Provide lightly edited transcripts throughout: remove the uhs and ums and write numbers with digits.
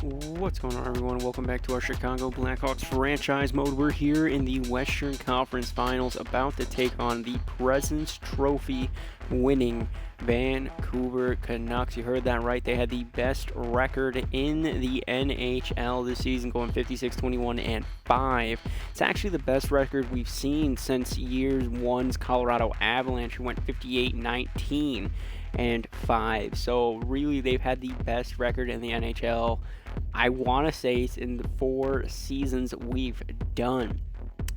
What's going on, everyone? Welcome back to our Chicago Blackhawks franchise mode. We're here in the Western Conference Finals, about to take on the President's Trophy winning Vancouver Canucks. You heard that right. They had the best record in the NHL this season, going 56-21-5. It's actually the best record we've seen since years one's Colorado Avalanche, who went 58-19-5. So really, they've had the best record in the NHL. I want to say it's in the 4 seasons we've done.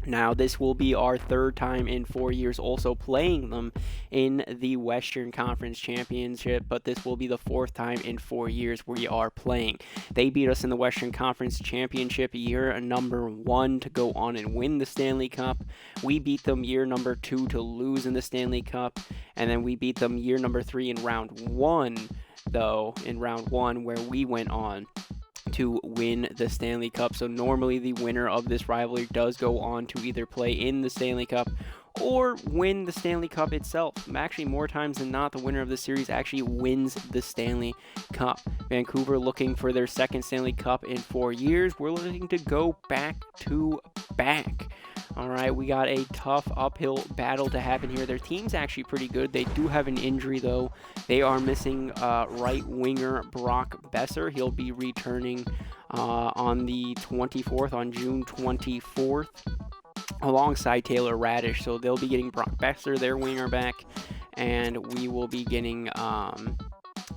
Now, this will be our third time in 4 years also playing them in the Western Conference Championship, but this will be the 4th time in 4 years we are playing. They beat us in the Western Conference Championship year number 1 to go on and win the Stanley Cup. We beat them year number 2 to lose in the Stanley Cup, and then we beat them year number 3 in round 1, where we went on to win the Stanley Cup. So normally the winner of this rivalry does go on to either play in the Stanley Cup or win the Stanley Cup itself. Actually, more times than not, the winner of the series actually wins the Stanley Cup. Vancouver looking for their second Stanley Cup in 4 years. We're looking to go back to back. All right, we got a tough uphill battle to happen here. Their team's actually pretty good. They do have an injury, though. They are missing right winger Brock Besser. He'll be returning on the 24th, on June 24th, alongside Taylor Radish. So they'll be getting Brock Besser, their winger, back, and we will be getting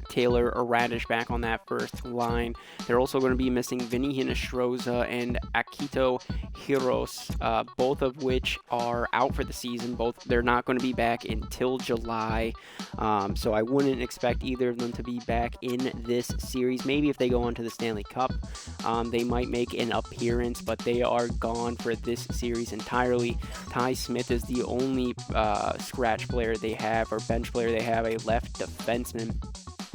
Taylor Radish back on that first line. They're also going to be missing Vinny Hinostroza and Akito Hiros, both of which are out for the season. They're not going to be back until July, so I wouldn't expect either of them to be back in this series. Maybe if they go on to the Stanley Cup, they might make an appearance, but they are gone for this series entirely. Ty Smith is the only scratch player they have, or bench player they have, a left defenseman.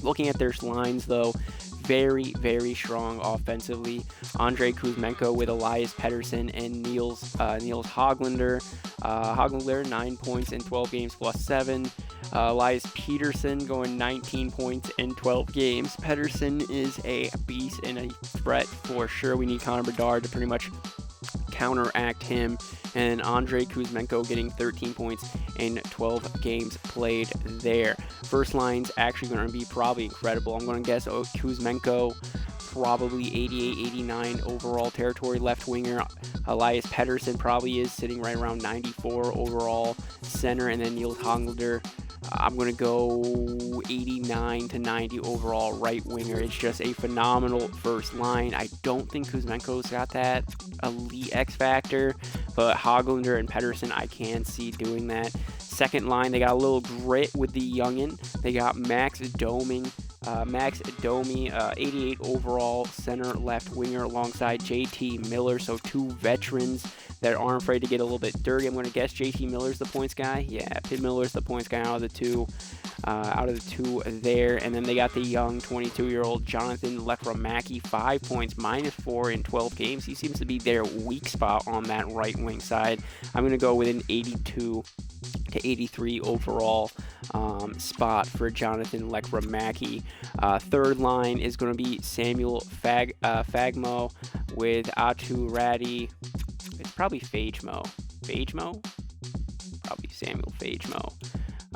Looking at their lines, though, very, very strong offensively. Andrei Kuzmenko with Elias Pettersson and Niels Hoglander. Hoglander, 9 points in 12 games plus 7. Elias Peterson going 19 points in 12 games. Pettersson is a beast and a threat for sure. We need Connor Bedard to pretty much counteract him, and Andrei Kuzmenko getting 13 points in 12 games played there. First line's actually going to be probably incredible. I'm going to guess Kuzmenko probably 88, 89 overall territory left winger. Elias Pettersson probably is sitting right around 94 overall center, and then Niels Hoglander, I'm going to go 89 to 90 overall right winger. It's just a phenomenal first line. I don't think Kuzmenko's got that elite X factor, but Hoglander and Pettersson, I can see doing that. Second line, they got a little grit with the youngin. They got Max Domi, 88 overall center left winger, alongside JT Miller. So 2 veterans that aren't afraid to get a little bit dirty. I'm going to guess JT Miller's the points guy. Yeah, Pitt Miller's the points guy out of the two there. And then they got the young 22-year-old Jonathan Lekramaki, 5 points, -4 in 12 games. He seems to be their weak spot on that right wing side. I'm going to go with an 82 to 83 overall spot for Jonathan Lekramaki. Third line is going to be Samuel Fagmo with Atu Radi. It's probably Fagemo. Probably Samuel Fagemo.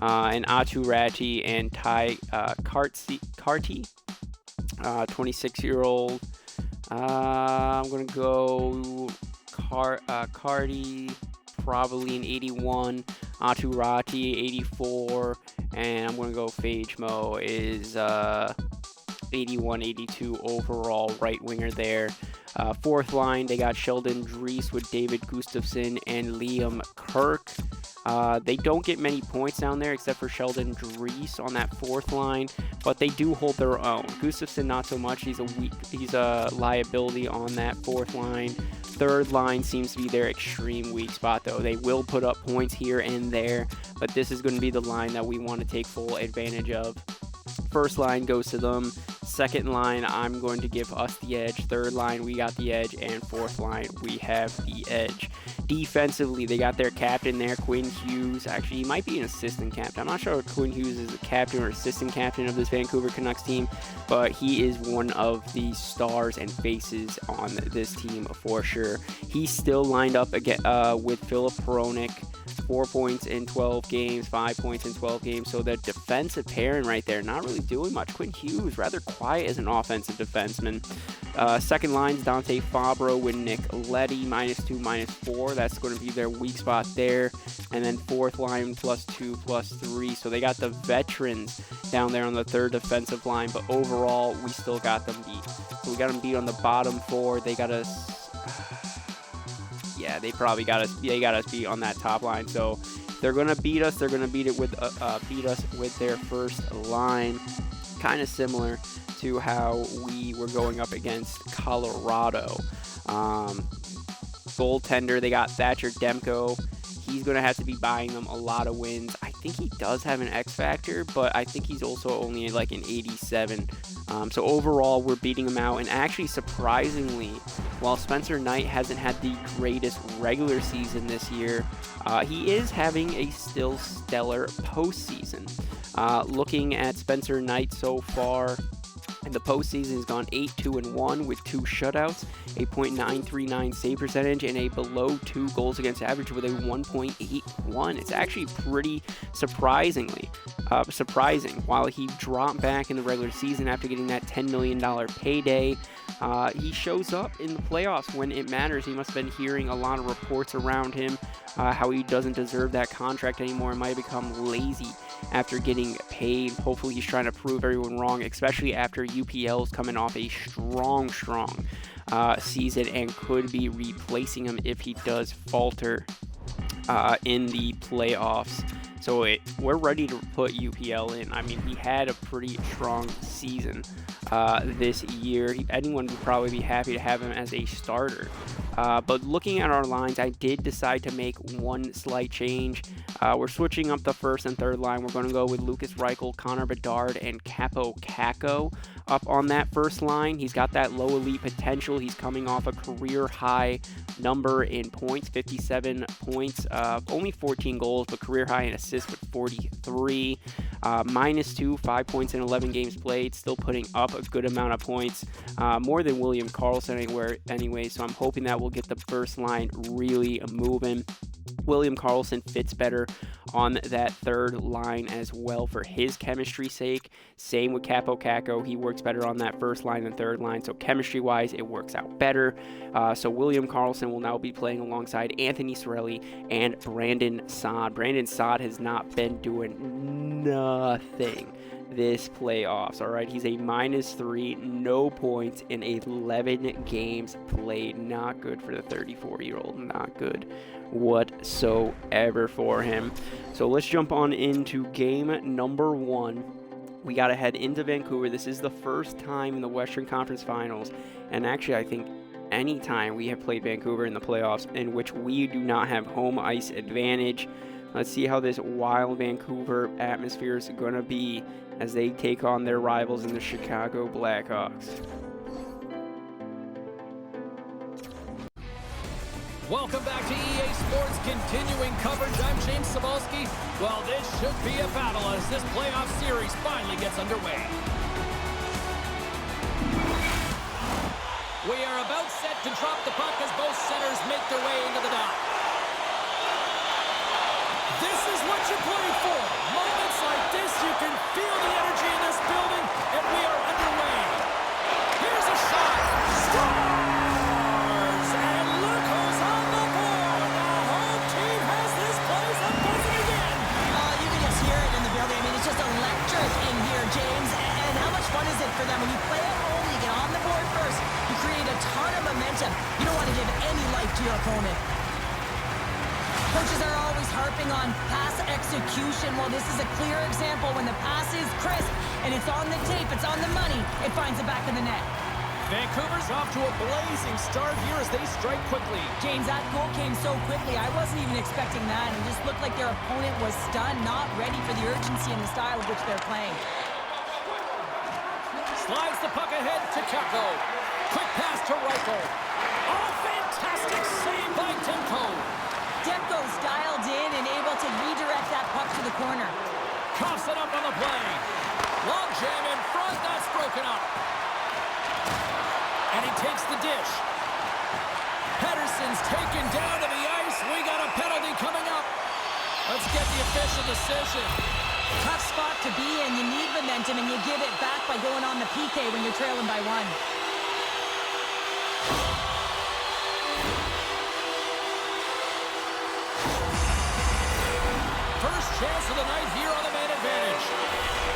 And Atu Rati and Ty Carty, 26-year-old. I'm going to go Carty, probably an 81. Atu Rati, 84. And I'm going to go Fagemo is 81, 82 overall right winger there. Fourth line, they got Sheldon Dries with David Gustafsson and Liam Kirk. They don't get many points down there except for Sheldon Dries on that fourth line, but they do hold their own. Gustafsson, not so much. He's a liability on that fourth line. Third line seems to be their extreme weak spot, though. They will put up points here and there, but this is going to be the line that we want to take full advantage of. First line goes to them. Second line, I'm going to give us the edge. Third line, we got the edge. And fourth line, we have the edge. Defensively, they got their captain there, Quinn Hughes. Actually, he might be an assistant captain. I'm not sure if Quinn Hughes is the captain or assistant captain of this Vancouver Canucks team, but he is one of the stars and faces on this team for sure. He's still lined up again with Filip Hronek. 4 points in 12 games, 5 points in 12 games. So that defensive pairing right there, not really doing much. Quinn Hughes, rather quiet as an offensive defenseman. Second line's Dante Fabro with Nick Leddy, -2, -4. That's going to be their weak spot there. And then fourth line, +2, +3. So they got the veterans down there on the third defensive line. But overall, we still got them beat. So we got them beat on the bottom four. They got us... Yeah, they probably got us. They got us beat on that top line. So they're gonna beat us. They're gonna beat us with their first line, kind of similar to how we were going up against Colorado. Goaltender, they got Thatcher Demko. He's gonna have to be buying them a lot of wins. I think he does have an X factor, but I think he's also only like an 87. So overall, we're beating him out. And actually, surprisingly, while Spencer Knight hasn't had the greatest regular season this year, he is having a still stellar postseason. Looking at Spencer Knight so far in the postseason, he's gone 8-2-1 with 2 shutouts, a .939 save percentage, and a below 2 goals against average with a 1.81. It's actually pretty surprising. While he dropped back in the regular season after getting that $10 million payday, he shows up in the playoffs when it matters. He must have been hearing a lot of reports around him, how he doesn't deserve that contract anymore and might have become lazy after getting paid. Hopefully he's trying to prove everyone wrong, especially after UPL's coming off a strong season and could be replacing him if he does falter in the playoffs. So we're ready to put UPL in. I mean, he had a pretty strong season this year. Anyone would probably be happy to have him as a starter. But looking at our lines, I did decide to make one slight change. We're switching up the first and third line. We're going to go with Lucas Reichel, Connor Bedard, and Capo Caco up on that first line. He's got that low elite potential. He's coming off a career high number in points, 57 points, only 14 goals, but career high in assists with 43. -2, 5 points in 11 games played, still putting up a good amount of points, more than William Karlsson anyway, so I'm hoping that will get the first line really moving. William Karlsson fits better on that third line as well for his chemistry's sake. Same with Capo Caco. He works better on that first line and third line, so chemistry-wise, it works out better. So William Karlsson will now be playing alongside Anthony Cirelli and Brandon Saad. Brandon Saad has not been doing nothing this playoffs. All right, he's a -3, no points in 11 games played. Not good for the 34-year-old. Not good whatsoever for him. So let's jump on into game number 1. We got to head into Vancouver. This is the first time in the Western Conference Finals, and actually I think any time we have played Vancouver in the playoffs in which we do not have home ice advantage. Let's see how this wild Vancouver atmosphere is going to be as they take on their rivals in the Chicago Blackhawks. Welcome back to EA Sports continuing coverage. I'm James Cebulski. Well, this should be a battle as this playoff series finally gets underway. We are about set to drop the puck as both centers make their way into the dot. This is what you play for. Moments like this, you can feel the energy in this building, and we are underway. Here's a shot. Scores! And look who's on the board. The home team has this place up buzzing again. You can just hear it in the building. I mean, it's just electric in here, James. And how much fun is it for them when you play at home, you get on the board first, you create a ton of momentum. You don't want to give any life to your opponent. Coaches are always harping on pass execution. Well, this is a clear example. When the pass is crisp and it's on the tape, it's on the money, it finds the back of the net. Vancouver's off to a blazing start here as they strike quickly. James, that goal came so quickly. I wasn't even expecting that. It just looked like their opponent was stunned, not ready for the urgency and the style of which they're playing. Slides the puck ahead to Caco. Quick pass to Reichel. Oh, fantastic save by Demko. Demko's dialed in and able to redirect that puck to the corner. Coughs it up on the play. Long jam in front. That's broken up. And he takes the dish. Pedersen's taken down to the ice. We got a penalty coming up. Let's get the official decision. Tough spot to be in. You need momentum, and you give it back by going on the PK when you're trailing by 1. First chance of the night here on the man advantage.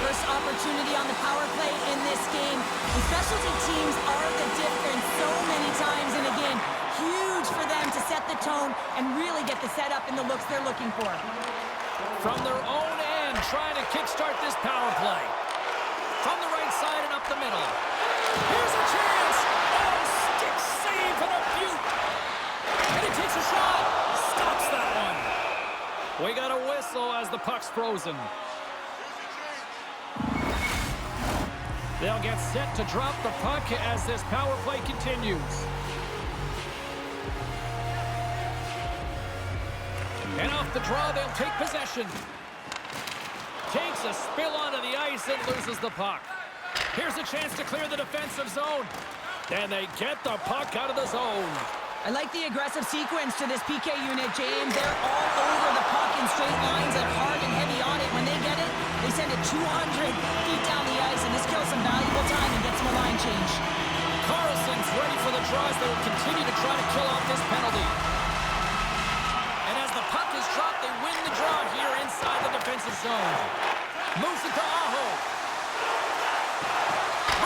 First opportunity on the power play in this game. And specialty teams are the difference so many times, and again, huge for them to set the tone and really get the setup and the looks they're looking for. From their own end, trying to kickstart this power play. From the right side and up the middle. Here's a chance! Oh, stick save and a beaut! And he takes a shot! Stops that one! We got a whistle as the puck's frozen. They'll get set to drop the puck as this power play continues. And off the draw, they'll take possession. Takes a spill onto the ice and loses the puck. Here's a chance to clear the defensive zone. And they get the puck out of the zone. I like the aggressive sequence to this PK unit, James. They're all over the puck in straight lines and hard and heavy on it. When they get it, they send it 200 feet down the ice, and this kills some valuable time and gets them a line change. Carlson's ready for the draws. They will continue to try to kill off this penalty. And as the puck is dropped, they win the draw here inside the defensive zone. Moves it to Aho.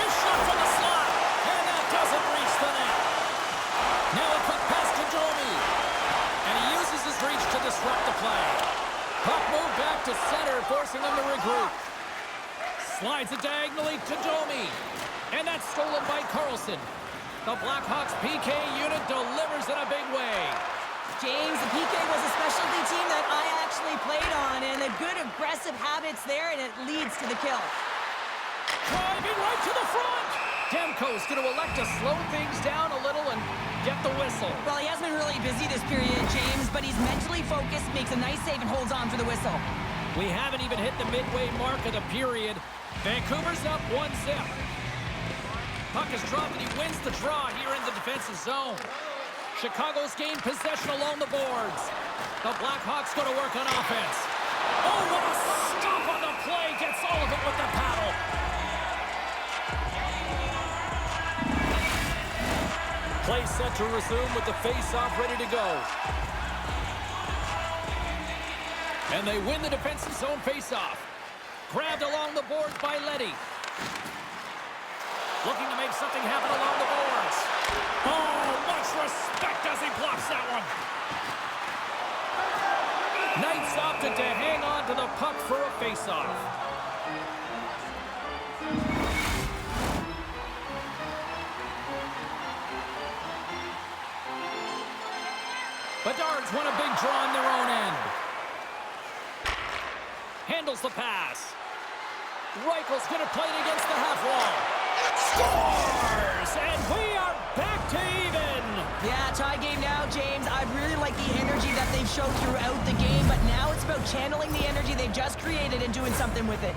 Wrist shot from the slot, and that doesn't reach the net. Now a quick pass to Domi. And he uses his reach to disrupt the play. Puck moved back to center, forcing him to regroup. Slides it diagonally to Domi. And that's stolen by Carlson. The Blackhawks PK unit delivers in a big way. James, the PK was a specialty team that I actually played on, and the good aggressive habits there, and it leads to the kill. Driving right to the front. Demko's going to elect to slow things down a little and get the whistle. Well, he has been really busy this period, James, but he's mentally focused, makes a nice save, and holds on for the whistle. We haven't even hit the midway mark of the period. Vancouver's up 1-0. Puck is dropped, and he wins the draw here in the defensive zone. Chicago's gained possession along the boards. The Blackhawks go to work on offense. Oh, what a stop on the play. Gets all of it with the paddle. Play set to resume with the face-off ready to go. And they win the defensive zone face-off. Grabbed along the boards by Leddy. Looking to make something happen along the boards. Oh, much respect as he blocks that one. Knights opted to hang on to the puck for a face-off. Bedard's won a big draw on their own end. Handles the pass. Reichel's going to play it against the half wall. Scores! And we are back to even. Yeah, tie game now, James. I really like the energy that they've showed throughout the game, but now it's about channeling the energy they've just created and doing something with it.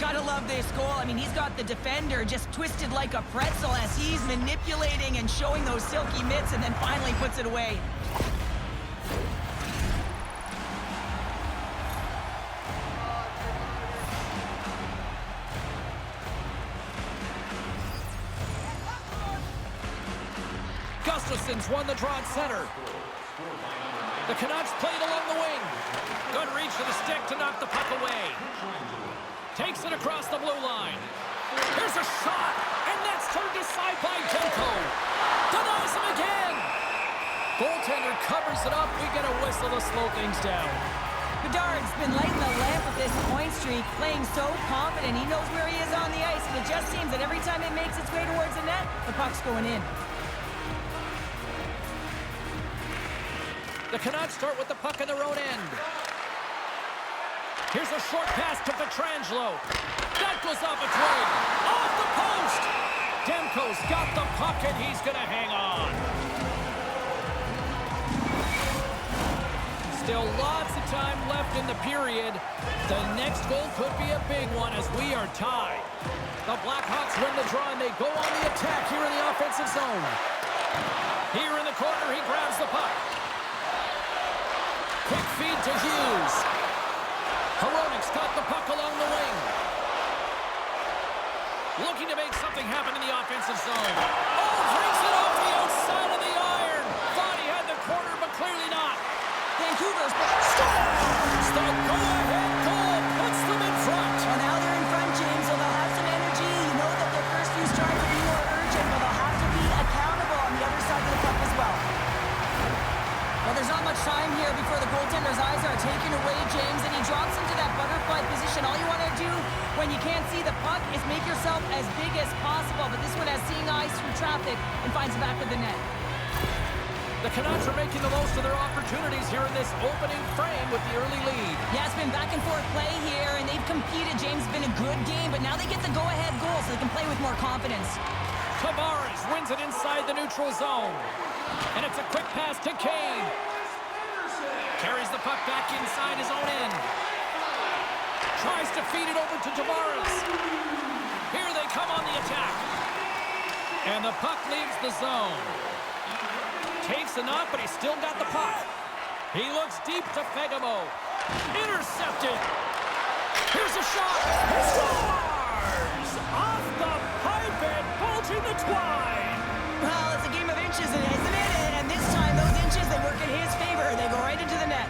Gotta love this goal. I mean, he's got the defender just twisted like a pretzel as he's manipulating and showing those silky mitts and then finally puts it away. Gustafson's won the draw at center. The Canucks played along the wing. Good reach to the stick to knock the puck away. Takes it across the blue line. Here's a shot, and that's turned aside by Demko. Denies him again. Goaltender covers it up. We get a whistle to slow things down. Bedard's been lighting the lamp with this point streak, playing so confident. He knows where he is on the ice, and it just seems that every time it makes its way towards the net, the puck's going in. The Canucks start with the puck in their own end. Here's a short pass to Pietrangelo. That goes off a twig. Off the post. Demko's got the puck, and he's going to hang on. Still lots of time left in the period. The next goal could be a big one as we are tied. The Blackhawks win the draw and they go on the attack here in the offensive zone. Here in the corner, he grabs the puck. Quick feed to Hughes. Hronik's got the puck along the wing. Looking to make something happen in the offensive zone. Oh, breaks it off the outside of the iron. Thought he had the corner, but clearly not. Vancouver's scores! The go-ahead goal puts them in front. Well, now they're in front, James, so they'll have some energy. You know that their first few strikes will be more urgent, but they'll have to be accountable on the other side of the puck as well. Well, there's not much time here before the goaltender's eyes are taken away, James, and he drops into that butterfly position. All you want to do when you can't see the puck is make yourself as big as possible, but this one has seeing eyes through traffic and finds the back of the net. The Canucks are making the most of their opportunities here in this opening frame with the early lead. Yeah, it's been back and forth play here, and they've competed. James, it's been a good game, but now they get the go-ahead goal so they can play with more confidence. Tavares wins it inside the neutral zone. And it's a quick pass to Kane. Carries the puck back inside his own end. Tries to feed it over to Tavares. Here they come on the attack. And the puck leaves the zone. Takes a knock, but he's still got the puck. He looks deep to Fegamo. Intercepted. Here's a shot. He scores! Off the pipe and bulging the twine. Well, it's a game of inches, isn't it? And this time, those inches, they work in his favor. They go right into the net.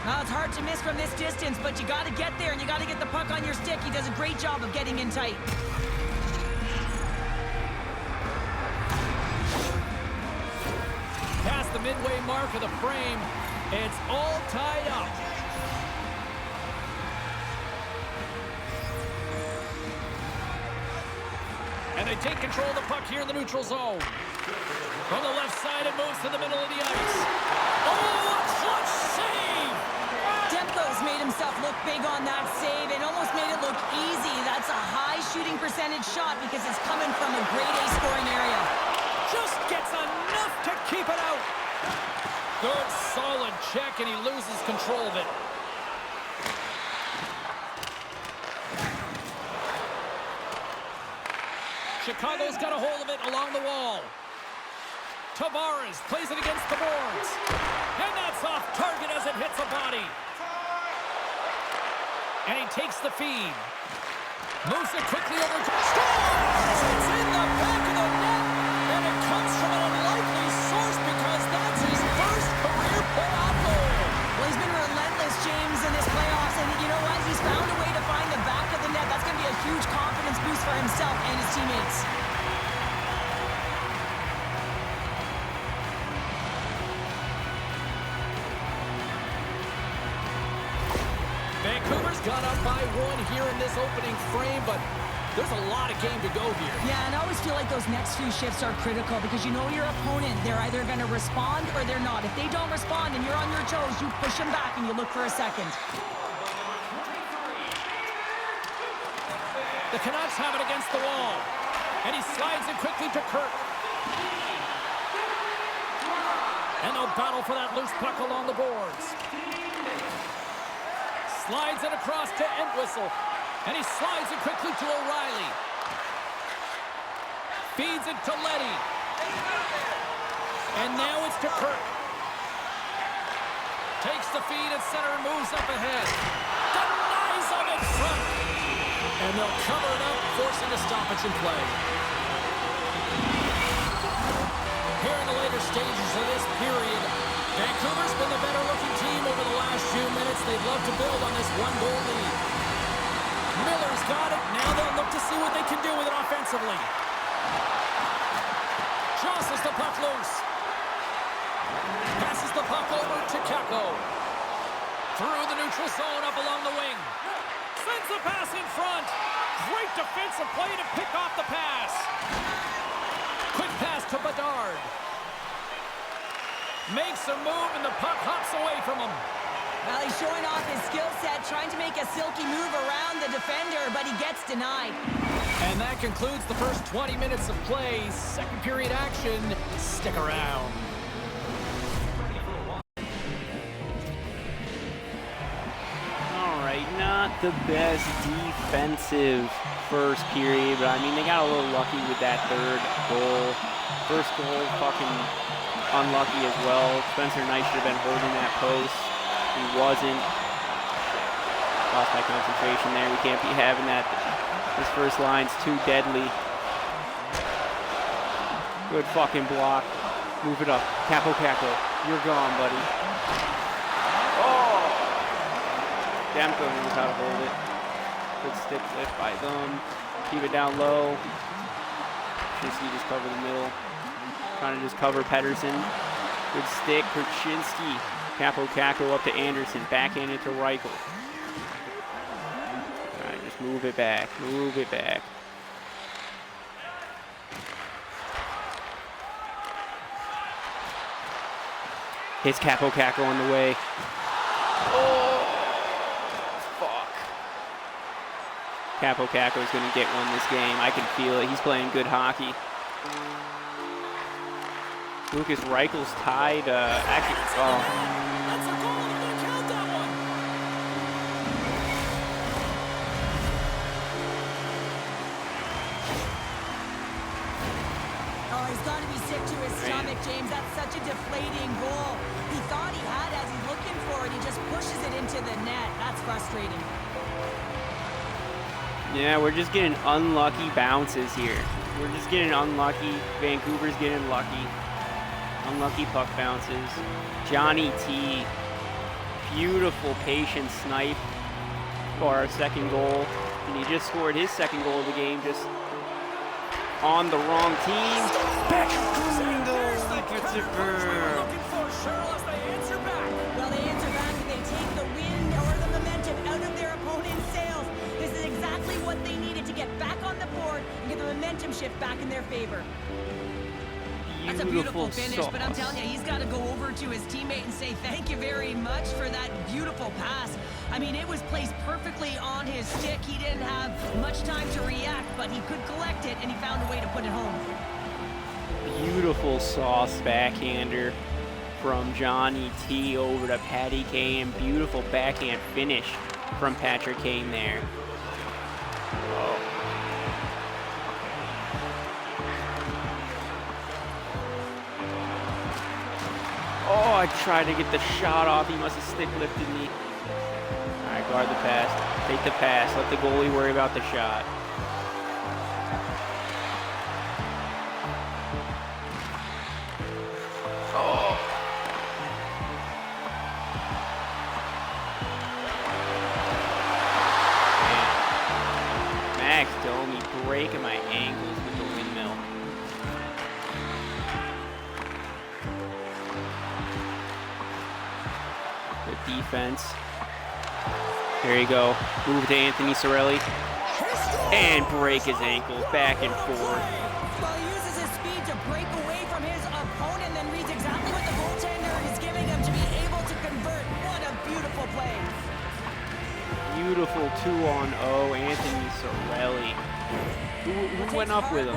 Now, it's hard to miss from this distance, but you got to get there, and you got to get the puck on your stick. He does a great job of getting in tight. Past the midway mark of the frame, it's all tied up. And they take control of the puck here in the neutral zone. From the left side, it moves to the middle of the ice. Oh, a clutch save! Demko's made himself look big on that save and almost made it look easy. That's a high shooting percentage shot because it's coming from a grade A scoring area. Just gets enough to keep it out. Good, solid check, and he loses control of it. Chicago's got a hold of it along the wall. Tavares plays it against the boards. And that's off target as it hits a body. And he takes the feed. Moves it quickly over to... Scores! It's in the back of the net. And it comes from an unlikely source because that's his first career playoff goal. Well, he's been relentless, James, in this playoffs. And you know what? He's found a way to find the back of the net. That's going to be a huge confidence boost for himself and his teammates. Vancouver's got up by one here in this opening frame, but there's a lot of game to go here. Yeah, and I always feel like those next few shifts are critical because you know your opponent. They're either going to respond or they're not. If they don't respond and you're on your toes, you push them back and you look for a second. The Canucks have it against the wall. And he slides it quickly to Kirk. And they'll battle for that loose puck along the boards. Slides it across to Entwistle. And he slides it quickly to O'Reilly. Feeds it to Leddy. And now it's to Kirk. Takes the feed at center and moves up ahead. Denies him in front. And they'll cover it up, forcing a stoppage in play. Here in the later stages of this period, Vancouver's been the better-looking team over the last few minutes. They'd love to build on this one-goal lead. Miller's got it. Now they'll look to see what they can do with it offensively. Jostles the puck loose. Passes the puck over to Kakko. Through the neutral zone, up along the wing. Sends the pass in front. Great defensive play to pick off the pass. Quick pass to Bedard. Makes a move and the puck hops away from him. Well, he's showing off his skill set, trying to make a silky move around the defender, but he gets denied. And that concludes the first 20 minutes of play. Second period action. Stick around. All right, not the best defensive first period, but I mean, they got a little lucky with that third goal. First goal, fucking unlucky as well. Spencer Knight should have been holding that post. He wasn't. Lost my concentration there. We can't be having that. This first line's too deadly. Good fucking block. Move it up. Capo. You're gone, buddy. Oh! Demko knows how to hold it. Good stick lift by them. Keep it down low. Krasinski just cover the middle. Trying to just cover Pedersen. Good stick. Krasinski. Capo up to Anderson. Backhanded to Reichel. Alright, just move it back. Move it back. Hits Capo on the way. Oh, fuck. Capo is going to get one this game. I can feel it. He's playing good hockey. Lucas Reichel's tied. Actually, That's a goal. You're going to count that one. Oh, he's got to be sick to his stomach, James. That's such a deflating goal. He thought he had as he's looking for it. He just pushes it into the net. That's frustrating. yeah, we're just getting unlucky bounces here. We're just getting unlucky. Vancouver's getting lucky. Unlucky puck bounces. Johnny T. Beautiful patient snipe for our second goal. And he just scored his second goal of the game just on the wrong team. Back Well, they answer back and they take the wind or the momentum out of their opponent's sails. This is exactly what they needed to get back on the board and get the momentum shift back in their favor. That's a beautiful finish, but I'm telling you, he's got to go over to his teammate and say thank you very much for that beautiful pass. I mean, it was placed perfectly on his stick. He didn't have much time to react, but he could collect it, and he found a way to put it home. Beautiful sauce backhander from Johnny T over to Patty Kane. Beautiful backhand finish from Patrick Kane there. Oh, I tried to get the shot off. He must have stick lifted me. All right, guard the pass. Take the pass. Let the goalie worry about the shot. Oh. Man. Max Domi breaking my ankles with the windmill. Good defense. There you go. Move to Anthony Cirelli. And break his ankles back and forth. Well, he uses his speed to break away from his opponent, then reads exactly what the goaltender is giving him to be able to convert. What a beautiful play. Beautiful 2-on-0, Anthony Cirelli. Who went up with him?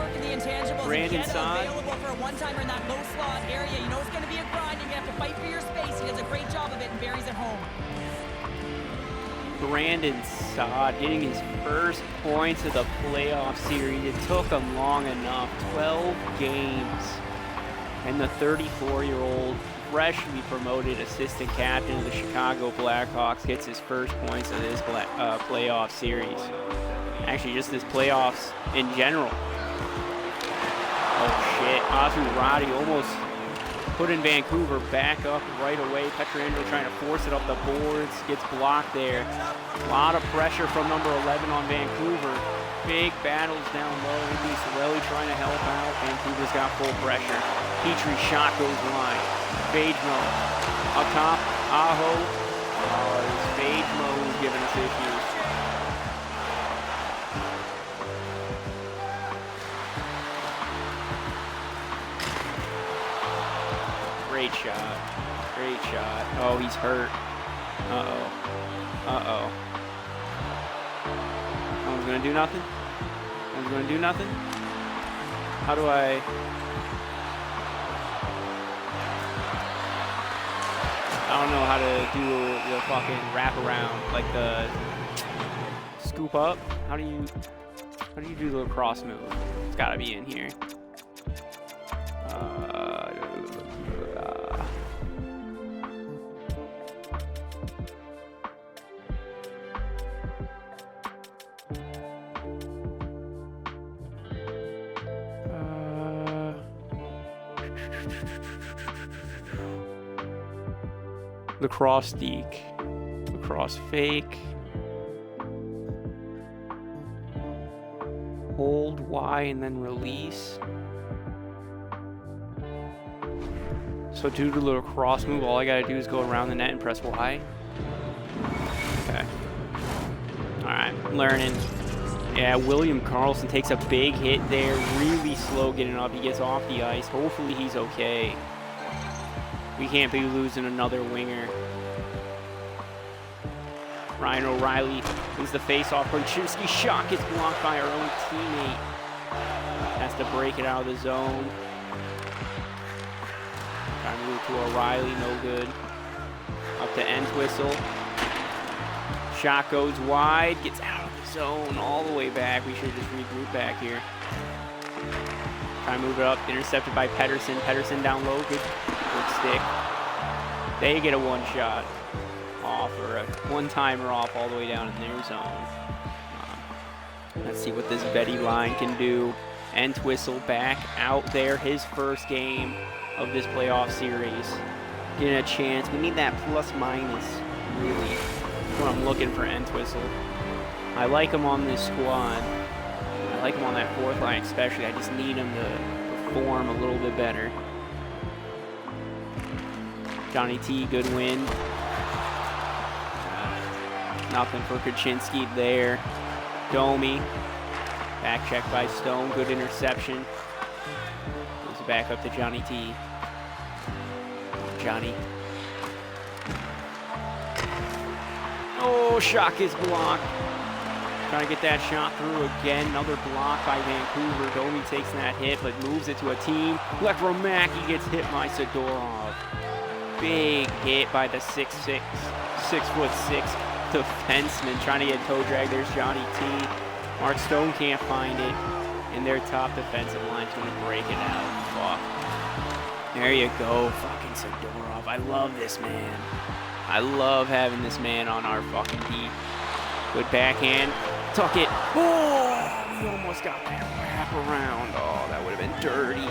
Brandon Saad? Available for a one-timer in that low slot area. You know it's going to be a grind. You're going to have to fight for your space. He does a great job of it and buries it home. Brandon Saad getting his first points of the playoff series. It took him long enough. 12 games. And the 34-year-old freshly promoted assistant captain of the Chicago Blackhawks gets his first points of this playoff series. Actually, just this playoffs in general. Oh shit, Azu Roddy almost putting Vancouver back up right away. Pietrangelo trying to force it up the boards, gets blocked there. A lot of pressure from number 11 on Vancouver. Big battles down low. Anthony Cirelli trying to help out. Vancouver's got full pressure. Petrie shot goes wide. Bajmo up top. Aho. Oh, it's Bajmo who's giving us issues. Great shot. Great shot. Oh, he's hurt. Uh-oh. Uh-oh. No one's gonna do nothing? No one's gonna do nothing? How do I... I don't know how to do the fucking wraparound, like the scoop up. How do you do the lacrosse move? It's gotta be in here. Lacrosse deke, lacrosse fake, hold Y and then release. So to do the lacrosse move, all I gotta do is go around the net and press Y. Okay. Alright, learning. Yeah, William Karlsson takes a big hit there, really slow getting up. He gets off the ice. Hopefully he's okay. We can't be losing another winger. Ryan O'Reilly wins the face-off. Korchinski's shot gets blocked by our own teammate. Has to break it out of the zone. Trying to move to O'Reilly, no good. Up to Entwistle. Shot goes wide, gets out of the zone, all the way back. We should just regroup back here. Try to move it up, intercepted by Pettersson. Pettersson down low, good stick. They get a one-shot off, or a one-timer off all the way down in their zone. Let's see what this Betty line can do. Entwistle back out there, his first game of this playoff series. Getting a chance. We need that plus-minus, really. That's what I'm looking for Entwistle. I like him on this squad. I like him on that fourth line especially. I just need him to perform a little bit better. Johnny T, good win. Nothing for Korchinski there. Domi. Back check by Stone. Good interception. Goes back up to Johnny T. Johnny. Oh, shot is blocked. Trying to get that shot through again. Another block by Vancouver. Domi takes that hit, but moves it to a team. Lekramaki gets hit by Sidorov. Big hit by the 6'6" defenseman. Trying to get toe drag. There's Johnny T. Mark Stone can't find it. And their top defensive line's going to break it out. Fuck. There you go. Fucking Sidorov. I love this man. I love having this man on our fucking team. Good backhand. Tuck it. Oh, we almost got that wrap around. Oh, that would have been dirty.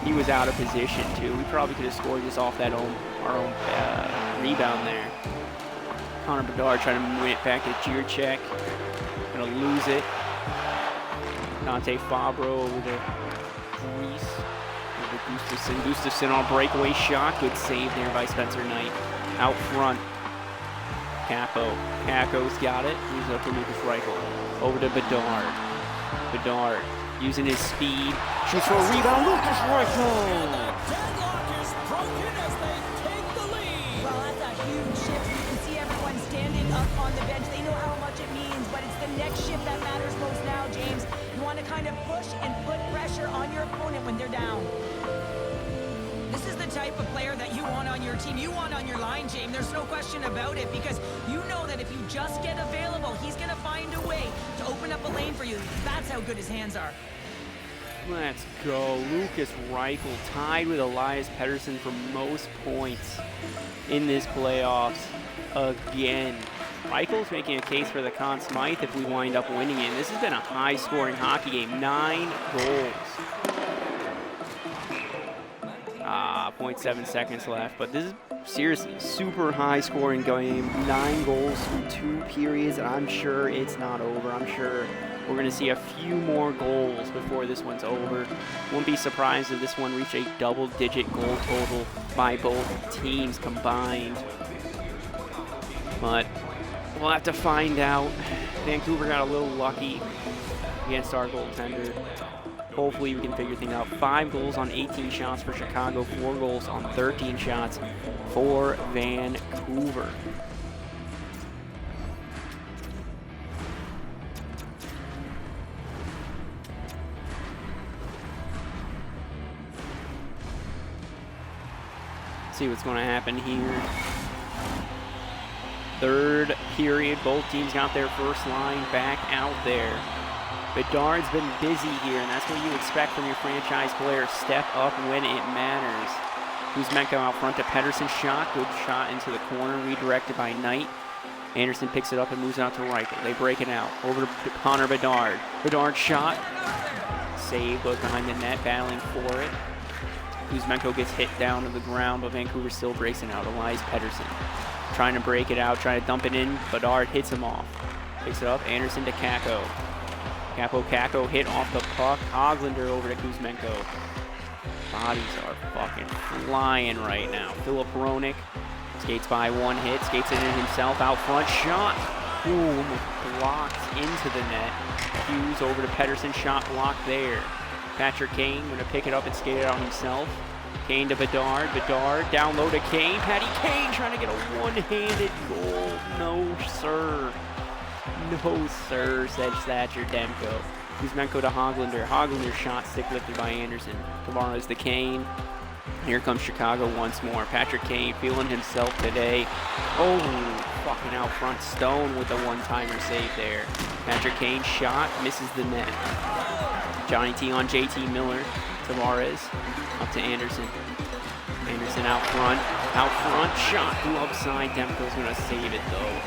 He was out of position, too. We probably could have scored just off that our own rebound there. Connor Bedard trying to win it back to Jirchek. Gonna lose it. Dante Fabro over to Grease. Over to Gustafsson. Gustafsson on breakaway shot. Good save there by Spencer Knight. Out front. Capo. Caco's got it. He's up to Lucas Reichel. Over to Bedard. Bedard using his speed. Shoots for a rebound. Lucas Reichel. Deadlock is broken as they take the lead. Well, that's a huge shift. You can see everyone standing up on the bench. They know how much it means, but it's the next shift that matters most now, James. You want to kind of push and put pressure on your opponent when they're down. This is the type of player that you want on your team. You want on your line, James. There's no question about it, because you know that if you just get available, he's going to find a way to open up a lane for you. That's how good his hands are. Let's go. Lucas Reichel tied with Elias Pettersson for most points in this playoffs again. Reichel's making a case for the Conn Smythe if we wind up winning it. This has been a high-scoring hockey game. 9 goals. 0.7 seconds left, but this is seriously a super high-scoring game. 9 goals from 2 periods, and I'm sure it's not over. I'm sure we're going to see a few more goals before this one's over. Won't be surprised if this one reached a double-digit goal total by both teams combined. But we'll have to find out. Vancouver got a little lucky against our goaltender. Hopefully we can figure things out. 5 goals on 18 shots for Chicago, 4 goals on 13 shots for Vancouver. See what's going to happen here. Third period, both teams got their first line back out there. Bedard's been busy here, and that's what you expect from your franchise player. Step up when it matters. Kuzmenko out front to Pedersen's shot. Good shot into the corner, redirected by Knight. Anderson picks it up and moves out to Reichel. They break it out. Over to Connor Bedard. Bedard shot. Save, goes behind the net, battling for it. Kuzmenko gets hit down to the ground, but Vancouver still breaks it out. Elias Pedersen trying to break it out, trying to dump it in. Bedard hits him off. Picks it up. Anderson to Kakko. Kakko hit off the puck. Hoglander over to Kuzmenko. Bodies are fucking flying right now. Filip Hronek skates by one hit, skates it in himself, out front, shot. Boom, blocked into the net. Hughes over to Pedersen, shot blocked there. Patrick Kane going to pick it up and skate it out himself. Kane to Bedard. Bedard down low to Kane. Patty Kane trying to get a one-handed goal. No, sir. No, sir, said Thatcher Demko. Kuzmenko to Hoglander. Hoglander shot, stick lifted by Anderson. Tavares to Kane. Here comes Chicago once more. Patrick Kane feeling himself today. Oh, fucking out front. Stone with the one-timer save there. Patrick Kane shot, misses the net. Johnny T on JT Miller. Tavares up to Anderson. Anderson out front, shot, glove side. Demko's gonna save it though.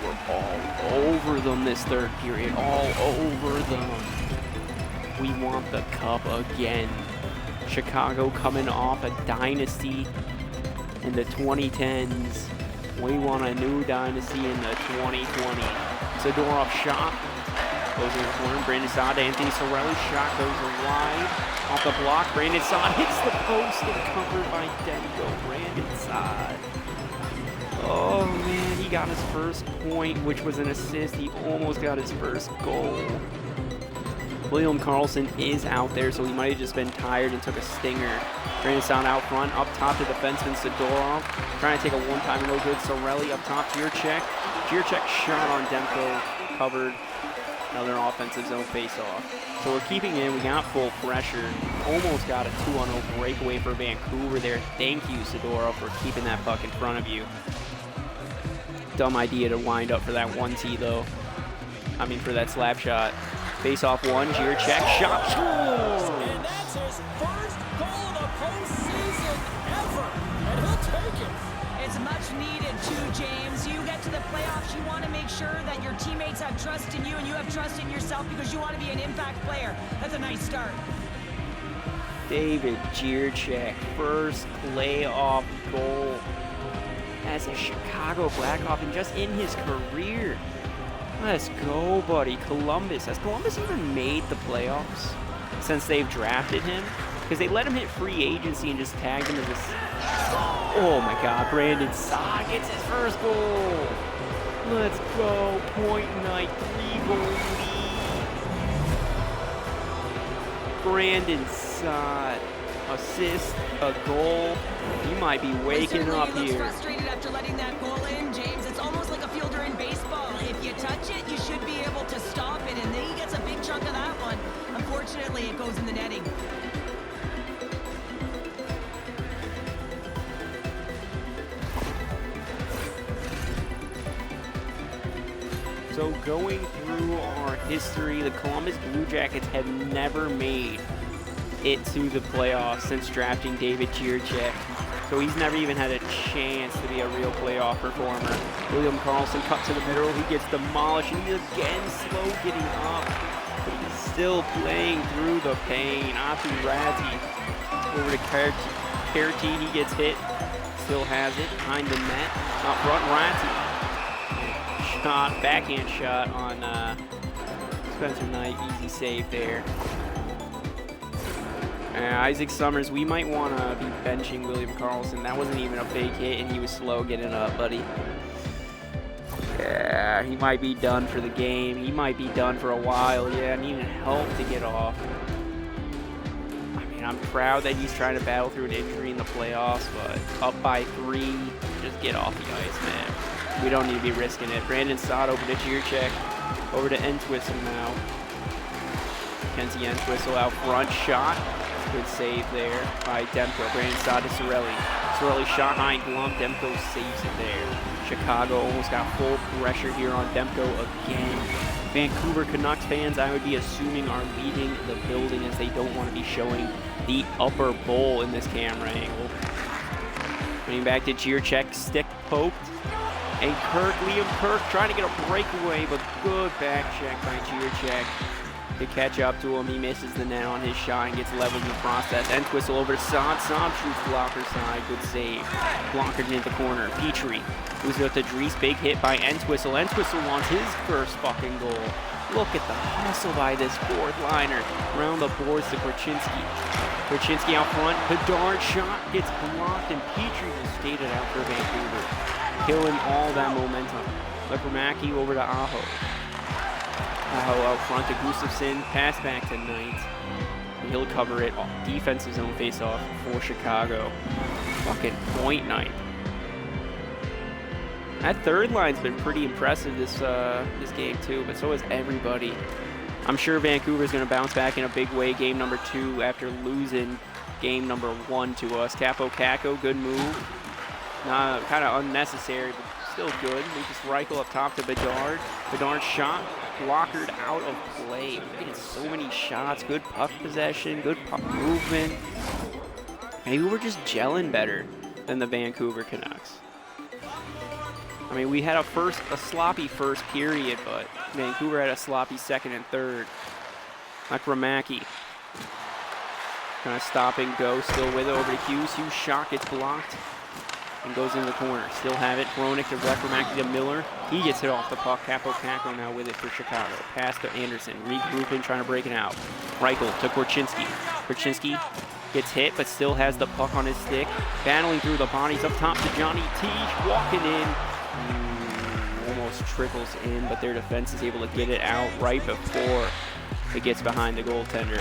We're all over them this third period, all over them. We want the cup again. Chicago coming off a dynasty in the 2010s. We want a new dynasty in the 2020s. Zadorov shot. Goes in the corner. Brandon Saad to Anthony Cirelli. Shot goes wide. Off the block. Brandon Saad hits the post and covered by Demko. Brandon Saad. Oh man, he got his first point, which was an assist. He almost got his first goal. William Karlsson is out there, so he might have just been tired and took a stinger. Brandon Saad out front. Up top to defenseman Zadorov. Trying to take a one-timer, no good. Cirelli up top. Jircek. Jircek shot on Demko. Covered. Another offensive zone face-off. So we're keeping in. We got full pressure. Almost got a 2-on-0 breakaway for Vancouver there. Thank you, Zadorov, for keeping that puck in front of you. Dumb idea to wind up for that 1T, though. I mean, for that slap shot. Face-off one. Jircek shot. And that's his first goal of the postseason ever. And he'll take it. It's much needed too, James. You get to the playoffs, you want to make sure that your teammates have trust in you and you have trust in yourself because you want to be an impact player. That's a nice start. David Jircek, first playoff goal as a Chicago Blackhawk and just in his career. Let's go, buddy. Columbus. Has Columbus even made the playoffs since they've drafted him? Because they let him hit free agency and just tagged him as a... Oh my God, Brandon Saad gets his first goal. Let's go. Point night, 3-goal lead. Brandon Saad, assist, a goal. You might be waking up He looks here. frustrated after letting that goal in, James. It's almost like a fielder in baseball. If you touch it, you should be able to stop it, and then he gets a big chunk of that one. Unfortunately, it goes in the netting. So going through our history, the Columbus Blue Jackets have never made it to the playoffs since drafting David Jircek. So he's never even had a chance to be a real playoff performer. William Karlsson cut to the middle. He gets demolished. And he's again slow getting up. But he's still playing through the pain. Atu Ratti over to Kerti. He gets hit. Still has it behind the net. Up front, Ratti. Shot, backhand shot on Spencer Knight. Easy save there. Isaac Summers, we might want to be benching William Karlsson. That wasn't even a fake hit, and he was slow getting up, buddy. Yeah, he might be done for the game. He might be done for a while. Yeah, needing help to get off. And I'm proud that he's trying to battle through an injury in the playoffs, but up by 3, just get off the ice, man. We don't need to be risking it. Brandon Saad over to Jirchek, over to Entwistle now. Kenzie Entwistle out front, shot. Good save there by Demko. Brandon Saad to Cirelli. Cirelli shot high and glum. Demko saves it there. Chicago almost got full pressure here on Demko again. Vancouver Canucks fans, I would be assuming, are leaving the building as they don't want to be showing the upper bowl in this camera angle. Coming back to Jirchek, stick poked. And Liam Kirk trying to get a breakaway, but good back check by Jirchek to catch up to him. He misses the net on his shot and gets leveled in the process. Entwistle over to Saad. Saad shoots blocker side. Good save. Blocker into the corner. Petrie moves it up to Dries. Big hit by Entwistle. Entwistle wants his first fucking goal. Look at the hustle by this fourth liner. Around the boards to Korchinski. Korchinski out front. Bedard shot gets blocked, and Petrie just skated out for Vancouver, killing all that momentum. Lepermaki over to Aho. Aho out front to Gustafsson. Pass back to Knight. And he'll cover it. Defensive zone face-off for Chicago. Fucking point Knight. That third line's been pretty impressive this game too, but so has everybody. I'm sure Vancouver's going to bounce back in a big way game number 2 after losing game number 1 to us. Capo Caco, good move. Kind of unnecessary, but still good. Lucas Reichel up top to Bedard. Bedard shot, blockered out of play. We're getting so many shots, good puck possession, good puck movement. Maybe we're just gelling better than the Vancouver Canucks. I mean, we had a sloppy first period, but Vancouver had a sloppy second and third. Lepermaki trying to stop and go, still with it over to Hughes. Hughes' shot gets blocked and goes into the corner. Still have it. Hronik to Lepermaki to Miller. He gets hit off the puck. Capo Caco now with it for Chicago. Pass to Anderson. Regrouping, trying to break it out. Reichel to Korchinski. Korchinski gets hit, but still has the puck on his stick. Battling through the bodies up top to Johnny Teach. Walking in. Almost trickles in, but their defense is able to get it out right before it gets behind the goaltender.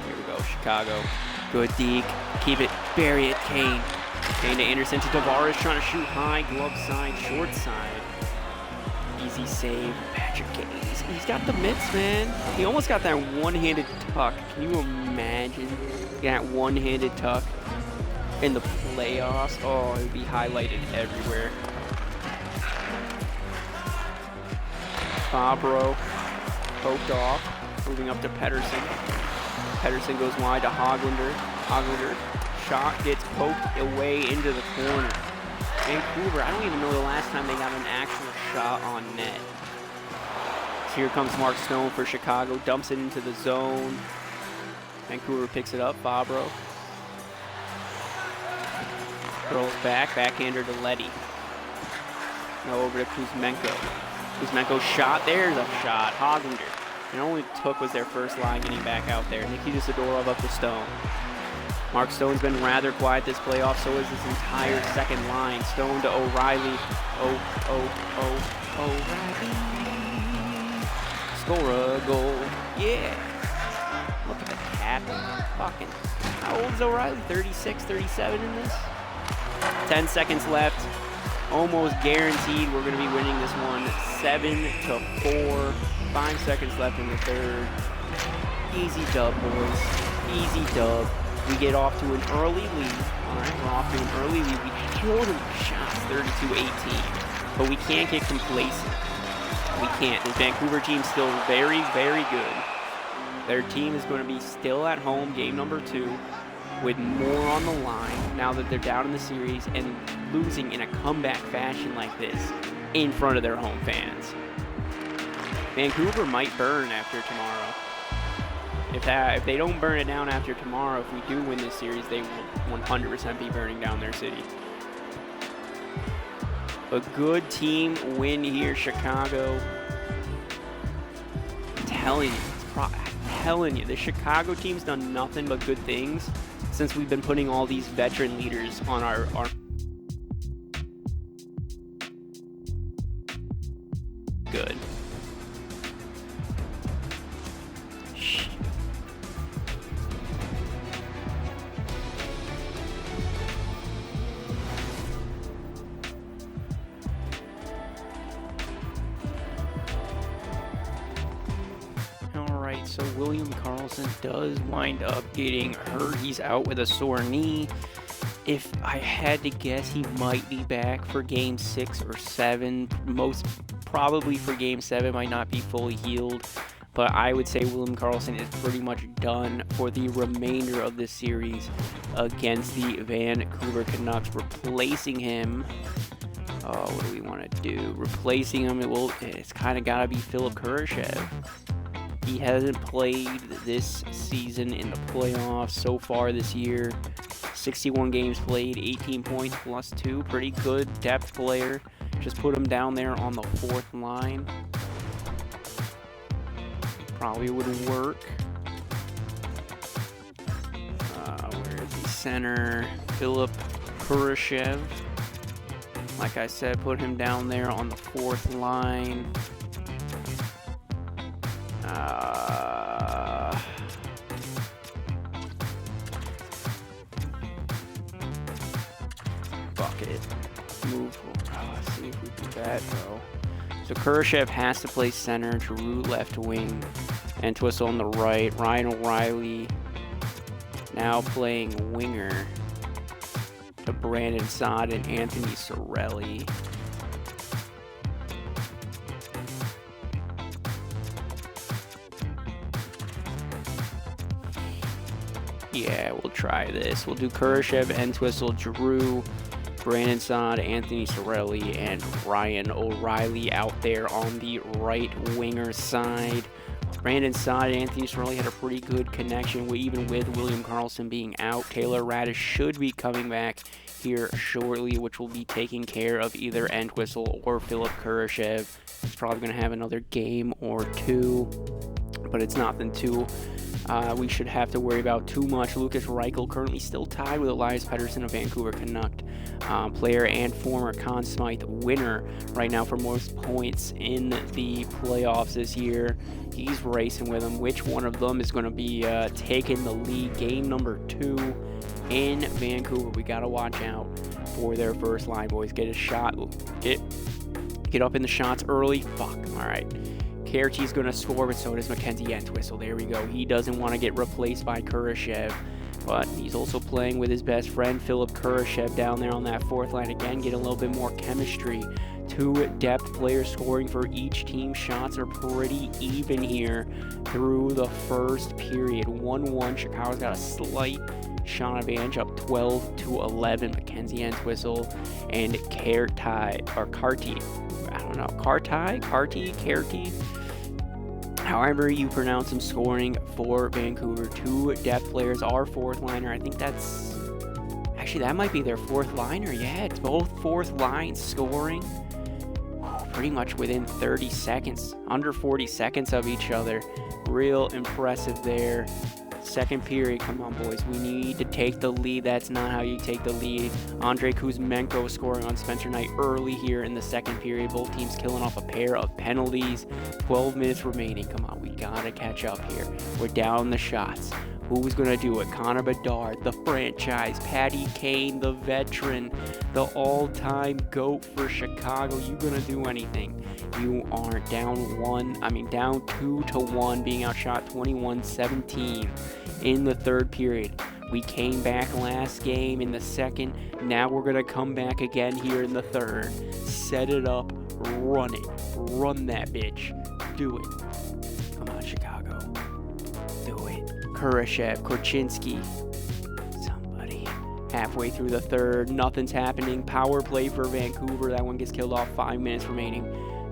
Here we go, Chicago. Good deke. Keep it. Bury it. Kane. Kane to Anderson to Tavares, trying to shoot high. Glove side, short side. Easy save. Patrick Kane. He's got the mitts, man. He almost got that one-handed tuck. Can you imagine that one-handed tuck in the playoffs? Oh, it would be highlighted everywhere. Fabro poked off, moving up to Pedersen. Pedersen goes wide to Hoglander. Hoglander shot gets poked away into the corner. Vancouver, I don't even know the last time they got an actual shot on net. So here comes Mark Stone for Chicago, dumps it into the zone. Vancouver picks it up. Fabro throws back, backhander to Letty. Now over to Kuzmenko. Kuzmenko shot, there's a shot. Hoglander. It only took was their first line getting back out there. Nikita Zadorov up to Stone. Mark Stone's been rather quiet this playoff, so is this entire second line. Stone to O'Reilly. O'Reilly. Score a goal. Yeah. Look at the cap. Fucking. How old is O'Reilly? 36, 37 in this? 10 seconds left. Almost guaranteed we're going to be winning this one 7-4. 5 seconds left in the third. Easy dub, boys. Easy dub. We get off to an early lead. All right, we're off to an early lead. We killed them with shots, 32-18. But we can't get complacent. We can't. The Vancouver team's still very, very good. Their team is going to be still at home, game number 2, with more on the line now that they're down in the series and losing in a comeback fashion like this in front of their home fans. Vancouver might burn after tomorrow. If they don't burn it down after tomorrow, if we do win this series, they will 100% be burning down their city. A good team win here, Chicago. I'm telling you, the Chicago team's done nothing but good things since we've been putting all these veteran leaders on our good. right, so William Karlsson does wind up getting hurt. He's out with a sore knee. If I had to guess, he might be back for Game 6 or 7. Most probably for Game 7, might not be fully healed. But I would say William Karlsson is pretty much done for the remainder of this series against the Vancouver Canucks. Replacing him, what do we want to do? Replacing him, it's kind of got to be Philip Kurashev. He hasn't played this season in the playoffs so far this year. 61 games played, 18 points plus 2. Pretty good depth player. Just put him down there on the 4th line. Probably would work. Where is the center? Philip Kurashev. Like I said, put him down there on the 4th line. Bucket. Move. Let's see if we do that, though. So Kurashev has to play center, Giroux left wing, and Entwistle on the right. Ryan O'Reilly now playing winger to Brandon Saad and Anthony Cirelli. Yeah, we'll try this. We'll do Kurashev, Entwistle, Giroux, Brandon Saad, Anthony Cirelli, and Ryan O'Reilly out there on the right winger side. Brandon Saad and Anthony Cirelli had a pretty good connection, even with William Karlsson being out. Taylor Radish should be coming back here shortly, which will be taking care of either Entwistle or Philip Kurashev. He's probably going to have another game or two, but it's nothing too we should have to worry about too much. Lucas Reichel currently still tied with Elias Pettersson, a Vancouver Canuck player and former Conn Smythe winner right now for most points in the playoffs this year. He's racing with them. Which one of them is going to be taking the lead? Game number 2 in Vancouver. We got to watch out for their first line, boys. Get a shot. Get up in the shots early. Fuck. All right. Kerty's going to score, but so does Mackenzie Entwistle. There we go. He doesn't want to get replaced by Kurashev, but he's also playing with his best friend, Philip Kurashev, down there on that 4th line. Again, get a little bit more chemistry. 2 depth players scoring for each team. Shots are pretty even here through the first period. 1-1. Chicago's got a slight shot advantage, up 12-11. Mackenzie Entwistle and Carty. However you pronounce him, scoring for Vancouver. 2 depth players, our 4th liner. I think that's... Actually, that might be their 4th liner. Yeah, it's both 4th lines scoring pretty much within 30 seconds. Under 40 seconds of each other. Real impressive there. Second period, come on, boys. We need to take the lead. That's not how you take the lead. Andrei Kuzmenko scoring on Spencer Knight early here in the second period. Both teams killing off a pair of penalties. 12 minutes remaining. Come on, we gotta catch up here. We're down the shots. Who's going to do it? Connor Bedard, the franchise. Patty Kane, the veteran. The all-time GOAT for Chicago. You going to do anything? You are down 2-1, being outshot 21-17 in the third period. We came back last game in the second. Now we're going to come back again here in the third. Set it up. Run it. Run that bitch. Do it. Come on, Chicago. Do it. Kurashev, Korchinski, somebody. Halfway through the third, nothing's happening. Power play for Vancouver. That one gets killed off. 5 minutes remaining.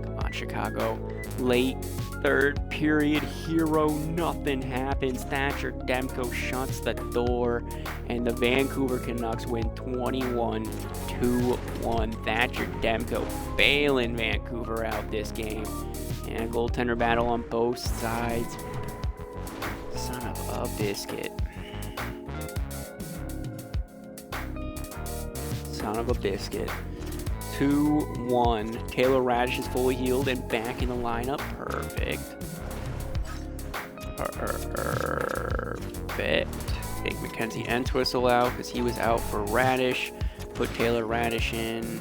Come on, Chicago. Late third period, hero. Nothing happens. Thatcher Demko shuts the door, and the Vancouver Canucks win 21-1. Thatcher Demko bailing Vancouver out this game. And a goaltender battle on both sides. Son of a biscuit. Son of a biscuit. 2-1. Taylor Radish is fully healed and back in the lineup. Perfect. Take Mackenzie Entwistle out because he was out for Radish. Put Taylor Radish in.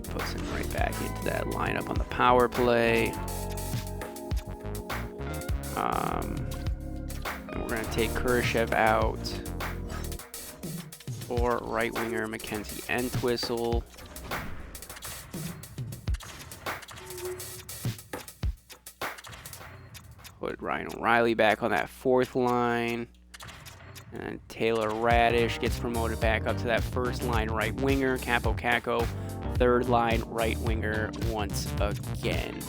Puts him right back into that lineup on the power play. And we're going to take Kurashev out for right winger Mackenzie Entwistle. Put Ryan O'Reilly back on that fourth line. And Taylor Radish gets promoted back up to that first line right winger. Capo Caco, third line right winger once again.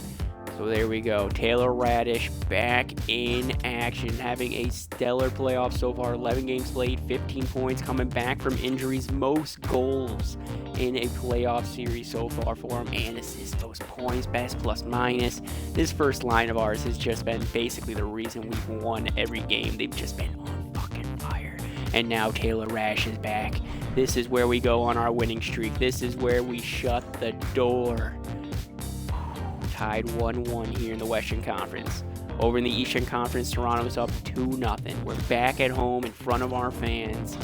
So there we go. Taylor Radish back in action, having a stellar playoff so far. 11 games played, 15 points, coming back from injuries. Most goals in a playoff series so far for him, and assists, those points, best plus minus. This first line of ours has just been basically the reason we've won every game. They've just been on fucking fire. And now Taylor Radish is back. This is where we go on our winning streak. This is where we shut the door. Tied 1-1 here in the Western Conference. Over in the Eastern Conference, Toronto's up 2-0. We're back at home in front of our fans.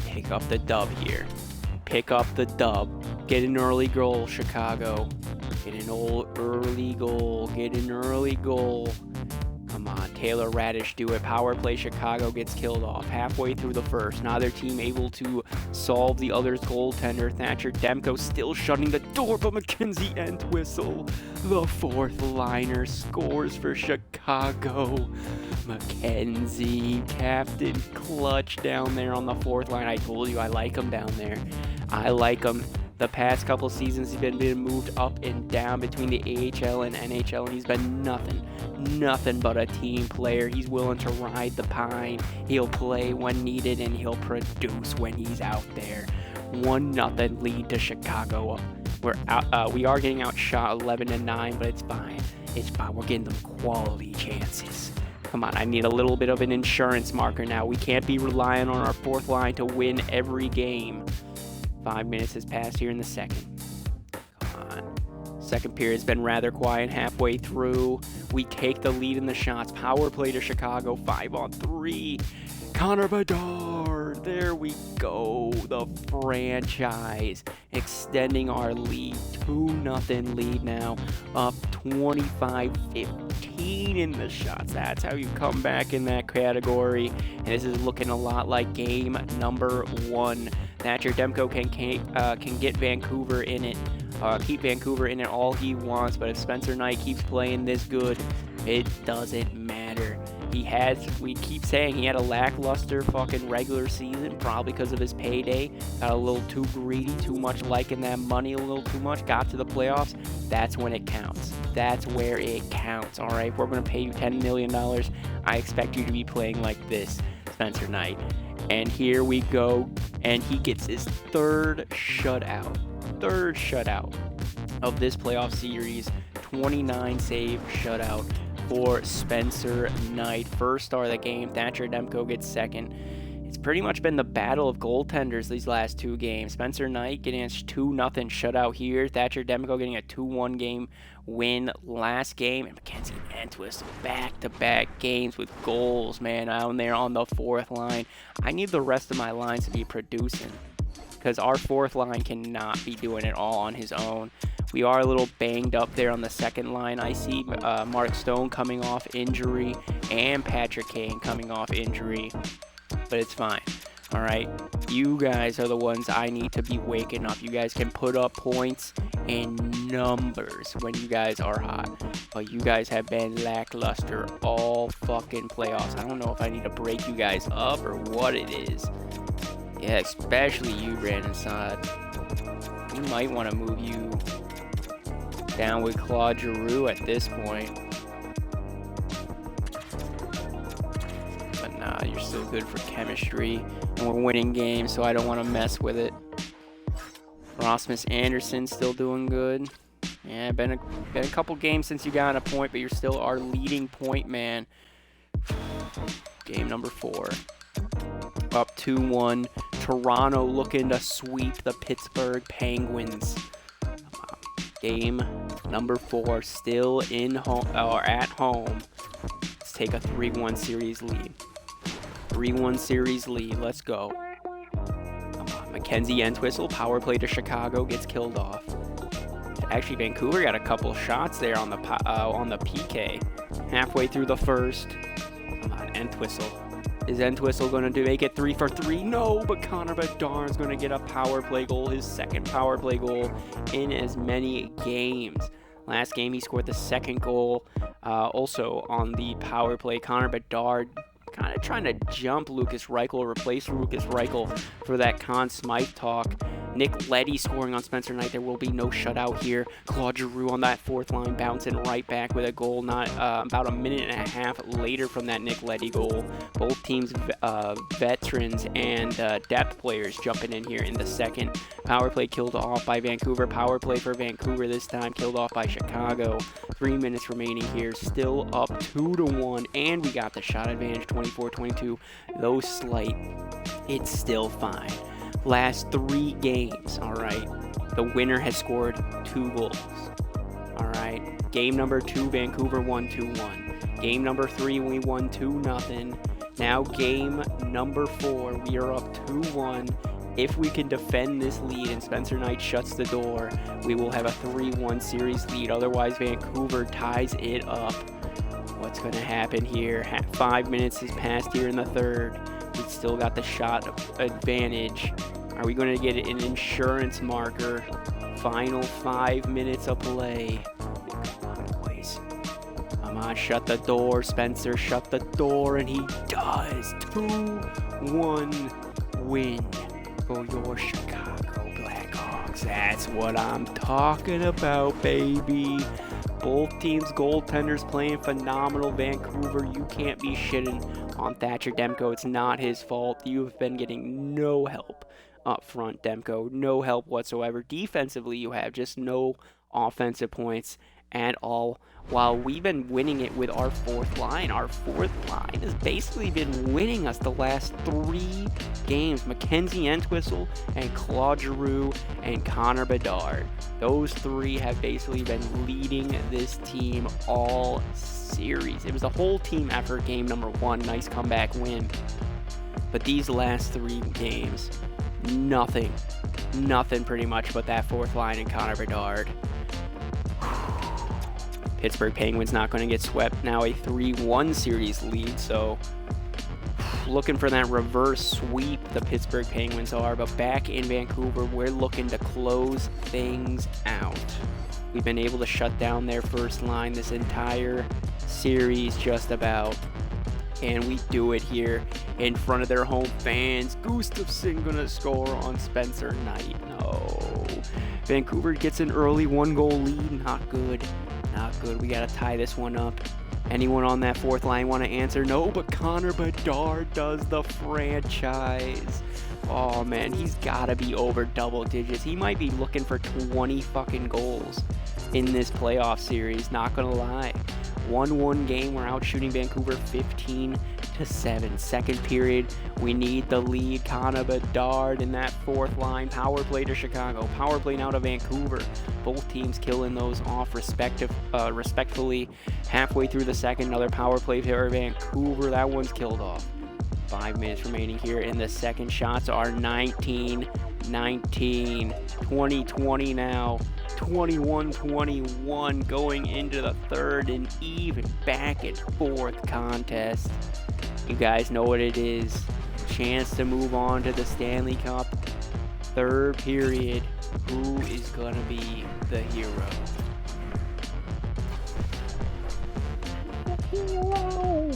Pick up the dub here. Pick up the dub. Get an early goal, Chicago. Get an early goal. Get an early goal. Come on, Taylor Radish, do it. Power play, Chicago gets killed off. Halfway through the first. Neither team able to solve the other's goaltender. Thatcher Demko still shutting the door, but Mackenzie Entwistle, the fourth liner, scores for Chicago. Mackenzie, Captain Clutch down there on the fourth line. I told you I like him down there. I like him. The past couple seasons, he's been moved up and down between the AHL and NHL, and he's been nothing but a team player. He's willing to ride the pine. He'll play when needed, and he'll produce when he's out there. 1-0 lead to Chicago. We are getting outshot 11-9, but it's fine. It's fine. We're getting them quality chances. Come on, I need a little bit of an insurance marker now. We can't be relying on our fourth line to win every game. 5 minutes has passed here in the second. Come on. Second period's been rather quiet halfway through. We take the lead in the shots. Power play to Chicago, 5-on-3. Connor Bedard. There we go. The franchise extending our lead. 2-0 lead now. Up 25-15 in the shots. That's how you come back in that category. And this is looking a lot like game number 1. Thatcher Demko can get Vancouver in it. Keep Vancouver in it all he wants, but if Spencer Knight keeps playing this good, it doesn't matter. We keep saying he had a lackluster fucking regular season, probably because of his payday. Got a little too greedy, too much liking that money a little too much. Got to the playoffs. That's when it counts. That's where it counts, all right? If we're going to pay you $10 million, I expect you to be playing like this, Spencer Knight. And here we go, and he gets his third shutout of this playoff series. 29 save shutout for Spencer Knight. First star of the game. Thatcher Demko gets second. It's pretty much been the battle of goaltenders these last two games. Spencer Knight getting a 2-0 shutout here. Thatcher Demko getting a 2-1 game win last game. And Mackenzie Entwistle back-to-back games with goals, man, down there on the fourth line. I need the rest of my lines to be producing, because our fourth line cannot be doing it all on his own. We are a little banged up there on the second line. I see Mark Stone coming off injury and Patrick Kane coming off injury, but it's fine. All right, you guys are the ones I need to be waking up. You guys can put up points and numbers when you guys are hot, but you guys have been lackluster all fucking playoffs. I don't know if I need to break you guys up or what it is. Yeah, especially you, Brandon Saad. We might want to move you down with Claude Giroux at this point. But nah, you're still good for chemistry. And we're winning games, so I don't want to mess with it. Rasmus Anderson still doing good. Yeah, been a couple games since you got a point, but you're still our leading point man. Game number 4. Up 2-1. Toronto looking to sweep the Pittsburgh Penguins. Game number 4, still in home or at home. Let's take a 3-1 series lead. 3-1 series lead. Let's go. Come on, Mackenzie Entwistle, power play to Chicago, gets killed off. Actually, Vancouver got a couple shots there on the PK. Halfway through the first. Come on, Entwistle. Is Entwistle going to make it 3 for 3? No, but Connor Bedard is going to get a power play goal, his second power play goal in as many games. Last game, he scored the second goal. Also on the power play, Connor Bedard kind of trying to jump Lucas Reichel, replace Lucas Reichel for that Conn Smythe talk. Nick Leddy scoring on Spencer Knight. There will be no shutout here. Claude Giroux on that fourth line, bouncing right back with a goal not about a minute and a half later from that Nick Leddy goal. Both teams, veterans and depth players jumping in here in the second. Power play killed off by Vancouver. Power play for Vancouver this time killed off by Chicago. 3 minutes remaining here, still up 2-1, and we got the shot advantage 24-22. Though slight, it's still fine. Last 3 games, all right, the winner has scored 2 goals. All right, game number 2, Vancouver won 2-1. Game number 3, we won 2-0. Now game number 4, we are up 2-1. If we can defend this lead and Spencer Knight shuts the door, we will have a 3-1 series lead. Otherwise, Vancouver ties it up. What's going to happen here? 5 minutes has passed here in the third. We still got the shot advantage. Are we going to get an insurance marker? Final 5 minutes of play. Come on, boys. Come on, shut the door, Spencer. Shut the door, and he does. 2-1 win for your Chicago Blackhawks. That's what I'm talking about, baby. Both teams' goaltenders playing phenomenal. Vancouver, you can't be shitting on Thatcher Demko. It's not his fault. You've been getting no help up front, Demko. No help whatsoever. Defensively, you have just no offensive points at all. While we've been winning it with our fourth line. Our fourth line has basically been winning us the last 3 games. Mackenzie Entwistle and Claude Giroux and Connor Bedard. Those 3 have basically been leading this team all series. It was a whole team effort game number 1. Nice comeback win. But these last 3 games, nothing pretty much but that fourth line and Connor Bedard. Pittsburgh Penguins not going to get swept. Now a 3-1 series lead, so looking for that reverse sweep, the Pittsburgh Penguins are. But back in Vancouver, we're looking to close things out. We've been able to shut down their first line this entire series just about. And we do it here in front of their home fans. Gustafsson gonna score on Spencer Knight. No. Vancouver gets an early 1-goal lead. Not good. Not good. We got to tie this one up. Anyone on that fourth line want to answer? No, but Connor Bedard does the franchise. Oh, man, he's got to be over double digits. He might be looking for 20 fucking goals in this playoff series. Not going to lie. 1-1 game. We're out shooting Vancouver 15-7. Second period, we need the lead. Connor Bedard in that fourth line. Power play to Chicago. Power play now to Vancouver. Both teams killing those off respectfully. Halfway through the second, another power play for Vancouver. That one's killed off. 5 minutes remaining here in the second. Shots are 19-19. 20-20 now. 21-21 going into the third, and even back and forth contest. You guys know what it is. Chance to move on to the Stanley Cup. Third period. Who is going to be the hero? Hero!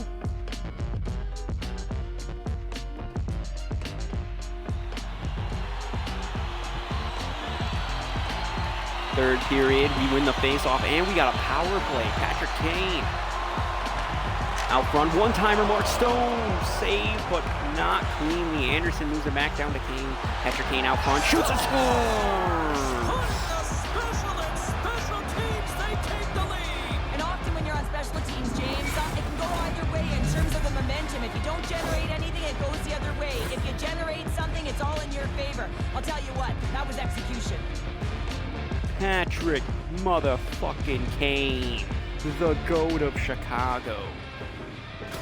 Third period, we win the faceoff, and we got a power play. Patrick Kane out front, one-timer. Mark Stone save, but not cleanly. Anderson moves it back down to Kane. Patrick Kane out front, shoots and scores. Special teams, they take the lead. And often when you're on special teams, James, it can go either way in terms of the momentum. If you don't generate anything, it goes the other way. If you generate something, it's all in your favor. I'll tell you what, that was execution. Patrick motherfucking Kane, the GOAT of Chicago.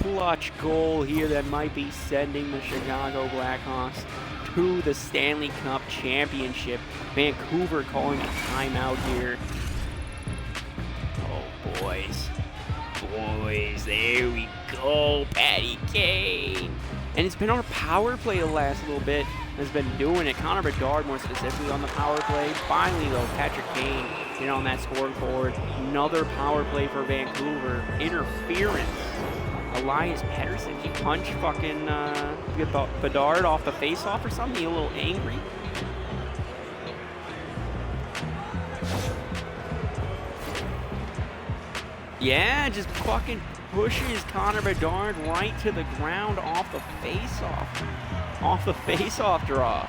Clutch goal here that might be sending the Chicago Blackhawks to the Stanley Cup championship. Vancouver calling a timeout here. Oh, boys. Boys, there we go. Patty Kane. And it's been on a power play the last little bit. Has been doing it. Connor Bedard more specifically on the power play. Finally, though, Patrick Kane get on that scoreboard. Another power play for Vancouver. Interference. Elias Pettersson, he punched fucking Bedard off the face-off or something. He a little angry. Yeah, just fucking pushes Connor Bedard right to the ground off the face-off. Off the face-off draw.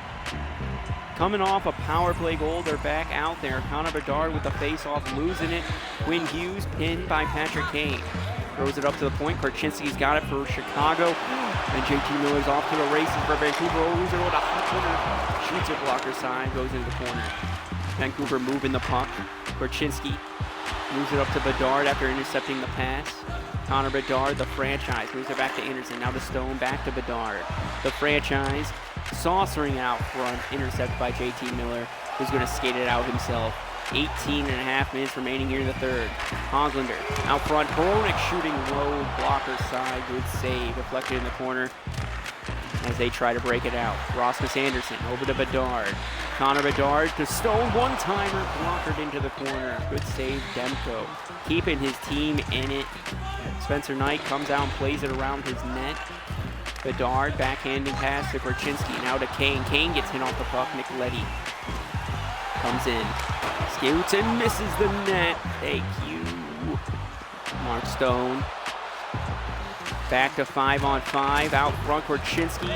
Coming off a power play goal, they're back out there. Connor Bedard with the face-off, losing it. Quinn Hughes pinned by Patrick Kane. Throws it up to the point. Korchinski's got it for Chicago. And JT Miller's off to the races for Vancouver. Loser with a hot winner. Shoots it blocker side, goes into the corner. Vancouver moving the puck. Korchinski moves it up to Bedard after intercepting the pass. Connor Bedard, the franchise, moves it back to Anderson. Now to Stone, back to Bedard. The franchise, saucering out front, intercepted by JT Miller, who's going to skate it out himself. 18.5 minutes remaining here in the third. Hoglander out front. Hronek shooting low, blocker side. Good save. Deflected in the corner as they try to break it out. Rasmus Anderson over to Bedard. Connor Bedard to Stone. One-timer blockered into the corner. Good save, Demko. Keeping his team in it. Spencer Knight comes out and plays it around his net. Bedard backhanding pass to Korchinski. Now to Kane. Kane gets hit off the puck. Nicoletti comes in. Scoots and misses the net. Thank you. Mark Stone. Back to 5-on-5. Out front, Korchinski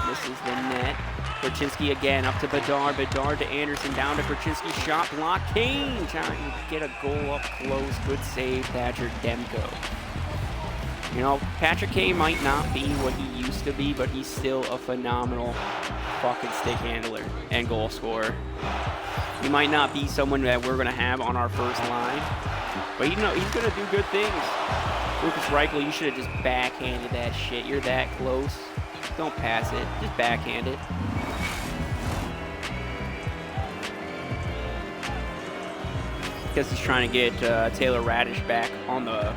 misses the net. Korchinski again up to Bedard. Bedard to Anderson. Down to Korchinski. Shot block. Kane trying to get a goal up close. Good save, Thatcher Demko. You know, Patrick Kane might not be what he used to be, but he's still a phenomenal fucking stick handler and goal scorer. He might not be someone that we're going to have on our first line, but you know, he's going to do good things. Lucas Reichel, you should have just backhanded that shit. You're that close. Don't pass it. Just backhand it. Because he's trying to get Taylor Radish back on the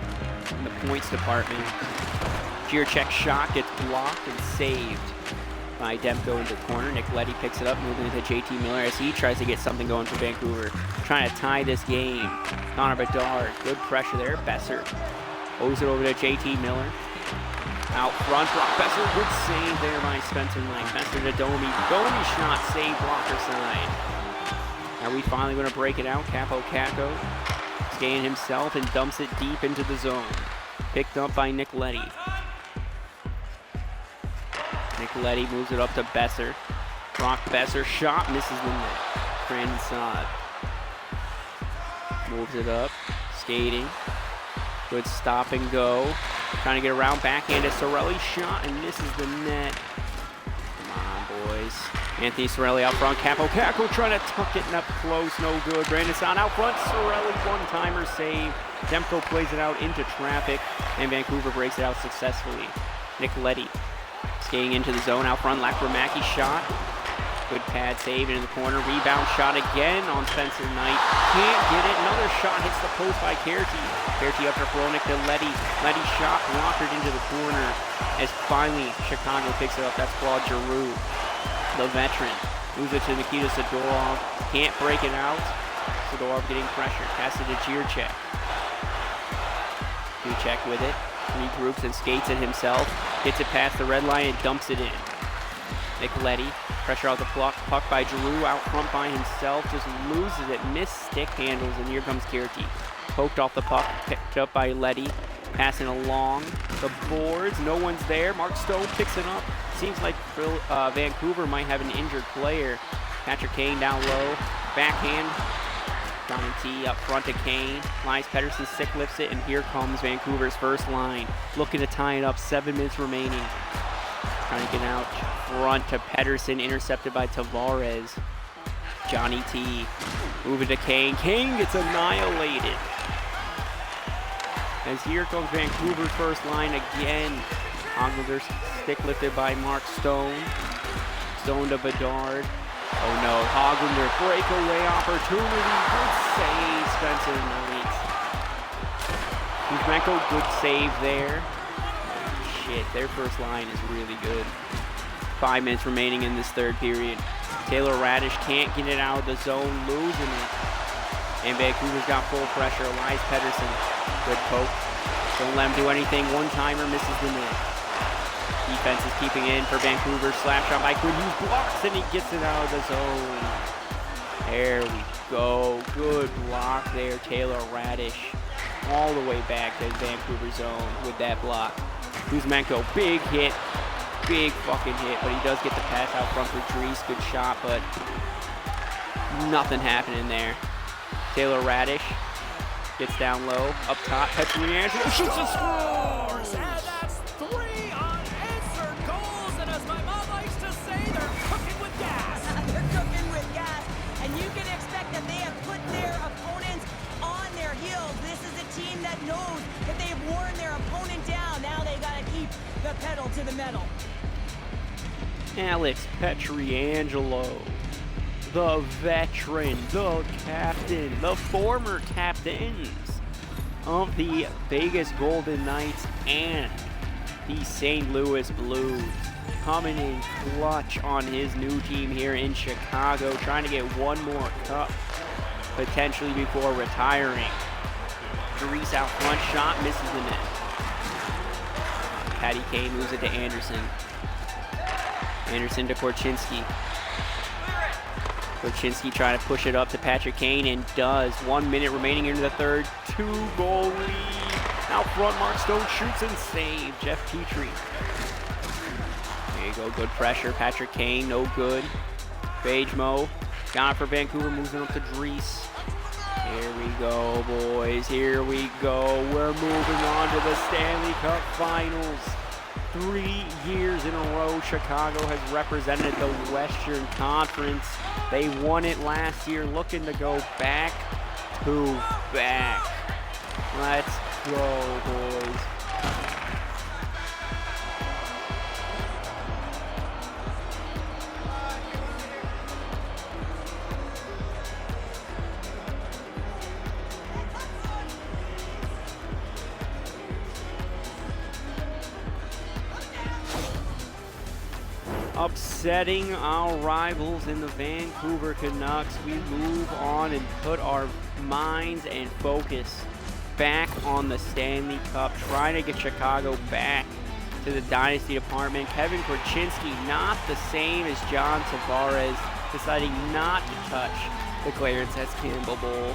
points department. Jirchek's shot gets blocked and saved by Demko into the corner. Nicoletti picks it up, moving into JT Miller as he tries to get something going for Vancouver. Trying to tie this game. Connor Bedard, good pressure there. Besser owes it over to JT Miller. Out front, Brock Besser, good save there by Spencer Knight. Besser to Domi. Domi shot, save, blocker side. Are we finally going to break it out? Capo Caco skating himself and dumps it deep into the zone. Picked up by Nicoletti. Nicoletti moves it up to Besser. Brock Besser, shot, misses the net. Brandon Saad moves it up, skating. Good stop and go. Trying to get around, backhanded Sorelli, shot and misses the net. Come on, boys. Anthony Sorelli out front. Capo Caco trying to tuck it up close, no good. Brandon Saad out front. Sorelli, one-timer save. Demko plays it out into traffic, and Vancouver breaks it out successfully. Nicoletti skating into the zone out front. Lakramaki shot. Good pad save into the corner. Rebound shot again on Spencer Knight. Can't get it. Another shot hits the post by Kerty. Kerty up to Hronek to Letty. Letty shot blockered into the corner as finally Chicago picks it up. That's Claude Giroux, the veteran. Moves it to Nikita Zadorov. Can't break it out. Zadorov getting pressure. Pass it to Jirchek. Jirchek with it. Regroups and skates it himself. Hits it past the red line and dumps it in. Nicoletti, pressure out the puck by Giroux, out front by himself, just loses it, missed stick handles, and here comes Kerty. Poked off the puck, picked up by Letty, passing along the boards, no one's there. Mark Stone picks it up. Seems like Vancouver might have an injured player. Patrick Kane down low, backhand. Johnny T up front to Kane. Elias Pettersson stick lifts it, and here comes Vancouver's first line. Looking to tie it up, 7 minutes remaining. Trying to get out front to Pettersson, intercepted by Tavares. Johnny T moving to Kane. Kane gets annihilated. As here comes Vancouver's first line again. Ogler's stick lifted by Mark Stone. Stone to Bedard. Oh no, Hoglander, breakaway opportunity. Good save, Spencer Knight. Kuzmenko, good save there. Shit, their first line is really good. 5 minutes remaining in this third period. Taylor Radish can't get it out of the zone, losing it. And Vancouver's got full pressure. Elias Pettersson, good poke. Don't let him do anything. One-timer, misses the net. Defense is keeping in for Vancouver. Slap shot by Quinn Hughes, blocks, and he gets it out of the zone. There we go. Good block there. Taylor Radish all the way back to Vancouver zone with that block. Kuzmenko, big hit. Big fucking hit, but he does get the pass out front for Dries. Good shot, but nothing happening there. Taylor Radish gets down low, up top. Pietrangelo shoots and scores! And that's 3 unanswered goals, and as my mom likes to say, they're cooking with gas. They're cooking with gas, and you can expect that they have put their opponents on their heels. This is a team that knows that they've worn their opponent down. Now they got to keep the pedal to the metal. Alex Pietrangelo, the veteran, the captain, the former captains of the Vegas Golden Knights and the St. Louis Blues, coming in clutch on his new team here in Chicago, trying to get one more cup potentially before retiring. Dries out front, shot misses the net. Patty Kane moves it to Anderson. Anderson to Korchinski. Korchinski trying to push it up to Patrick Kane, and does. 1 minute remaining into the third. 2-goal lead. Out front, Mark Stone shoots and saves. Jeff Petrie. There you go, good pressure. Patrick Kane, no good. Bajemo got it for Vancouver, moves it up to Dries. Here we go, boys. Here we go. We're moving on to the Stanley Cup Finals. 3 years in a row, Chicago has represented the Western Conference. They won it last year, looking to go back to back. Let's go, boys. Upsetting our rivals in the Vancouver Canucks, we move on and put our minds and focus back on the Stanley Cup, trying to get Chicago back to the dynasty department. Kevin Korchinski, not the same as John Tavares, deciding not to touch the Clarence S. Campbell Bowl.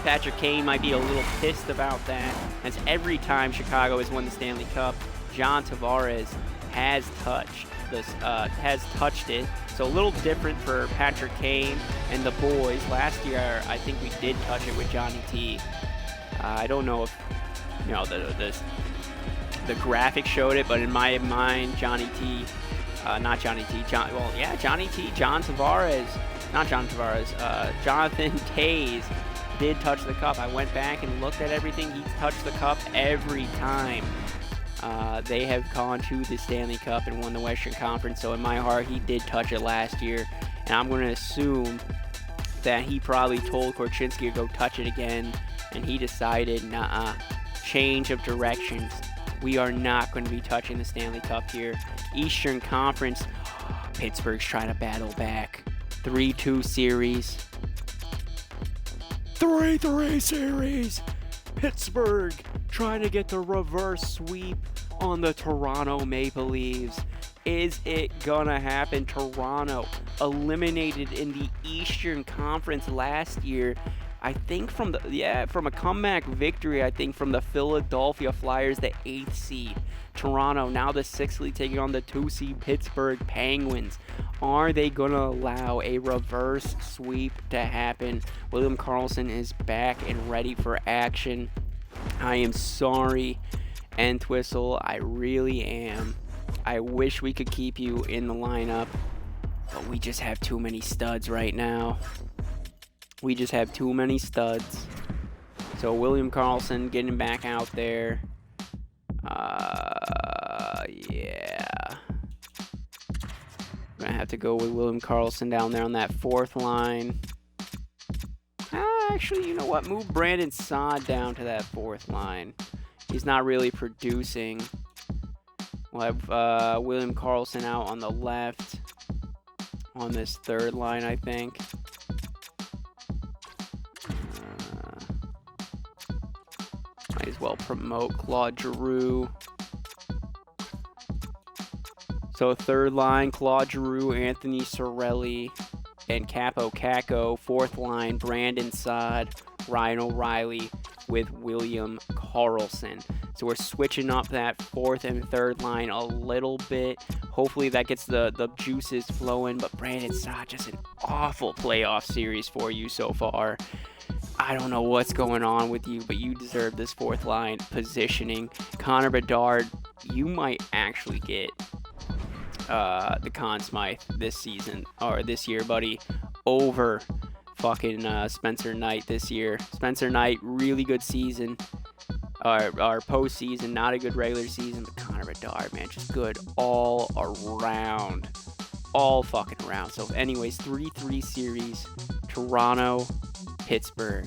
Patrick Kane might be a little pissed about that, as every time Chicago has won the Stanley Cup, John Tavares has touched it. So a little different for Patrick Kane and the boys. Last year, I think we did touch it with Johnny T. I don't know if the graphic showed it, but in my mind, Johnny T, Jonathan Toews did touch the cup. I went back and looked at everything. He's touched the cup every time they have gone to the Stanley Cup and won the Western Conference. So in my heart, he did touch it last year, and I'm going to assume that he probably told Korchinski to go touch it again, and he decided, nah, change of directions. We are not going to be touching the Stanley Cup here. Eastern Conference, Pittsburgh's trying to battle back. 3-2 series. 3-3 series. Pittsburgh trying to get the reverse sweep on the Toronto Maple Leafs. Is it gonna happen? Toronto eliminated in the Eastern Conference last year, I think from a comeback victory, I think from the Philadelphia Flyers, the 8th seed. Toronto now the 6th seed, taking on the 2 seed Pittsburgh Penguins. Are they gonna allow a reverse sweep to happen? William Karlsson is back and ready for action. I am sorry, Entwistle, I really am. I wish we could keep you in the lineup, but we just have too many studs right now. We just have too many studs. So William Karlsson getting back out there. Yeah. We're gonna have to go with William Karlsson down there on that fourth line. Actually, you know what? Move Brandon Saad down to that fourth line. He's not really producing. We'll have William Karlsson out on the left on this third line, I think. Might as well promote Claude Giroux. So third line, Claude Giroux, Anthony Cirelli, and Capo Caco. Fourth line, Brandon Saad, Ryan O'Reilly with William Karlsson. So we're switching up that fourth and third line a little bit. Hopefully that gets the juices flowing. But Brandon Saad, just an awful playoff series for you so far. I don't know what's going on with you, but you deserve this fourth line positioning. Connor Bedard, you might actually get the Conn Smythe this season, or this year, buddy, over fucking Spencer Knight this year. Spencer Knight, really good season, our postseason, not a good regular season, but Connor Bedard, man, just good all around, all fucking around. So anyways, 3-3 series, Toronto, Pittsburgh,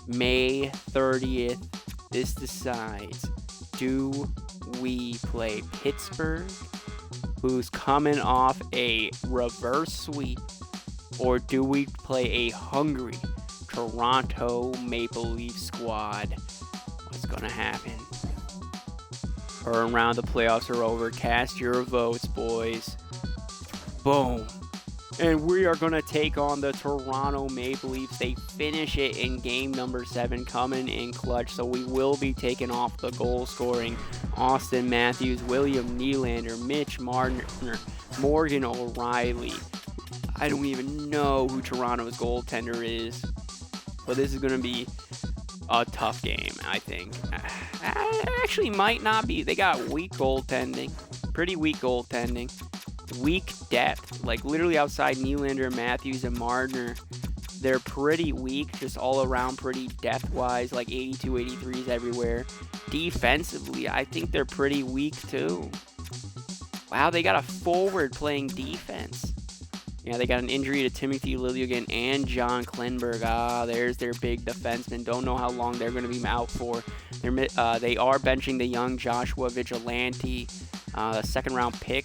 May 30th. This decides, do we play Pittsburgh, who's coming off a reverse sweep, or do we play a hungry Toronto Maple Leaf squad? What's gonna happen? Turn around, the playoffs are over. Cast your votes, boys. Boom. And we are going to take on the Toronto Maple Leafs. They finish it in game number 7, coming in clutch. So we will be taking off the goal scoring Austin Matthews, William Nylander, Mitch Marner, Morgan O'Reilly. I don't even know who Toronto's goaltender is. But this is going to be a tough game, I think. Actually, might not be. They got weak goaltending. Pretty weak goaltending. Weak depth, like literally outside Nylander, Matthews, and Marner, they're pretty weak, just all around pretty depth-wise, like 82, 83s everywhere. Defensively, I think they're pretty weak too. Wow, they got a forward playing defense. Yeah, they got an injury to Timothy Liljegren and John Klingberg. There's their big defenseman. Don't know how long they're going to be out for. They are benching the young Joshua Vigilante, a second-round pick.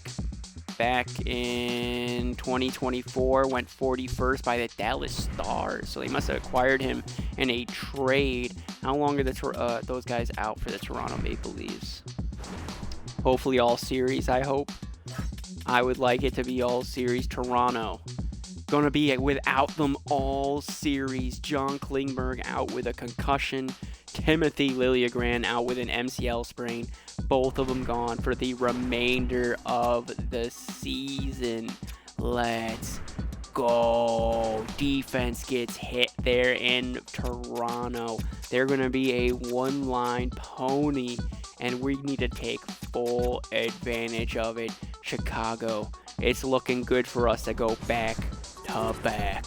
Back in 2024, went 41st by the Dallas Stars. So they must have acquired him in a trade. How long are those guys out for the Toronto Maple Leafs? Hopefully all series, I hope. I would like it to be all series. Toronto gonna be without them all series. John Klingberg out with a concussion. Timothy Liljegren out with an MCL sprain. Both of them gone for the remainder of the season. Let's go. Defense gets hit there in Toronto. They're going to be a one-line pony, and we need to take full advantage of it. Chicago, it's looking good for us to go back to back.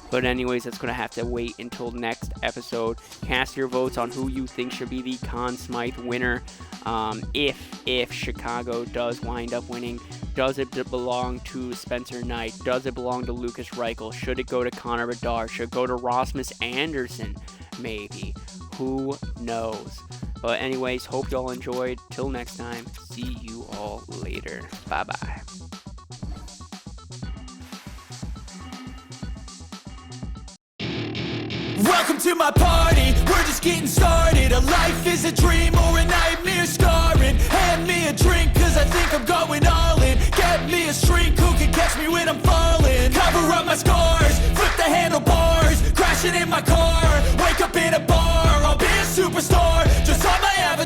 But anyways, that's going to have to wait until next episode. Cast your votes on who you think should be the Conn Smythe winner. If Chicago does wind up winning, does it belong to Spencer Knight? Does it belong to Lucas Reichel? Should it go to Connor Bedard? Should it go to Rasmus Anderson? Maybe. Who knows? But anyways, hope you all enjoyed. Till next time, see you all later. Bye-bye. Welcome to my party, we're just getting started. A life is a dream or a nightmare scarring. Hand me a drink cause I think I'm going all in. Get me a shrink who can catch me when I'm falling. Cover up my scars, flip the handlebars. Crashing in my car, wake up in a bar. I'll be a superstar.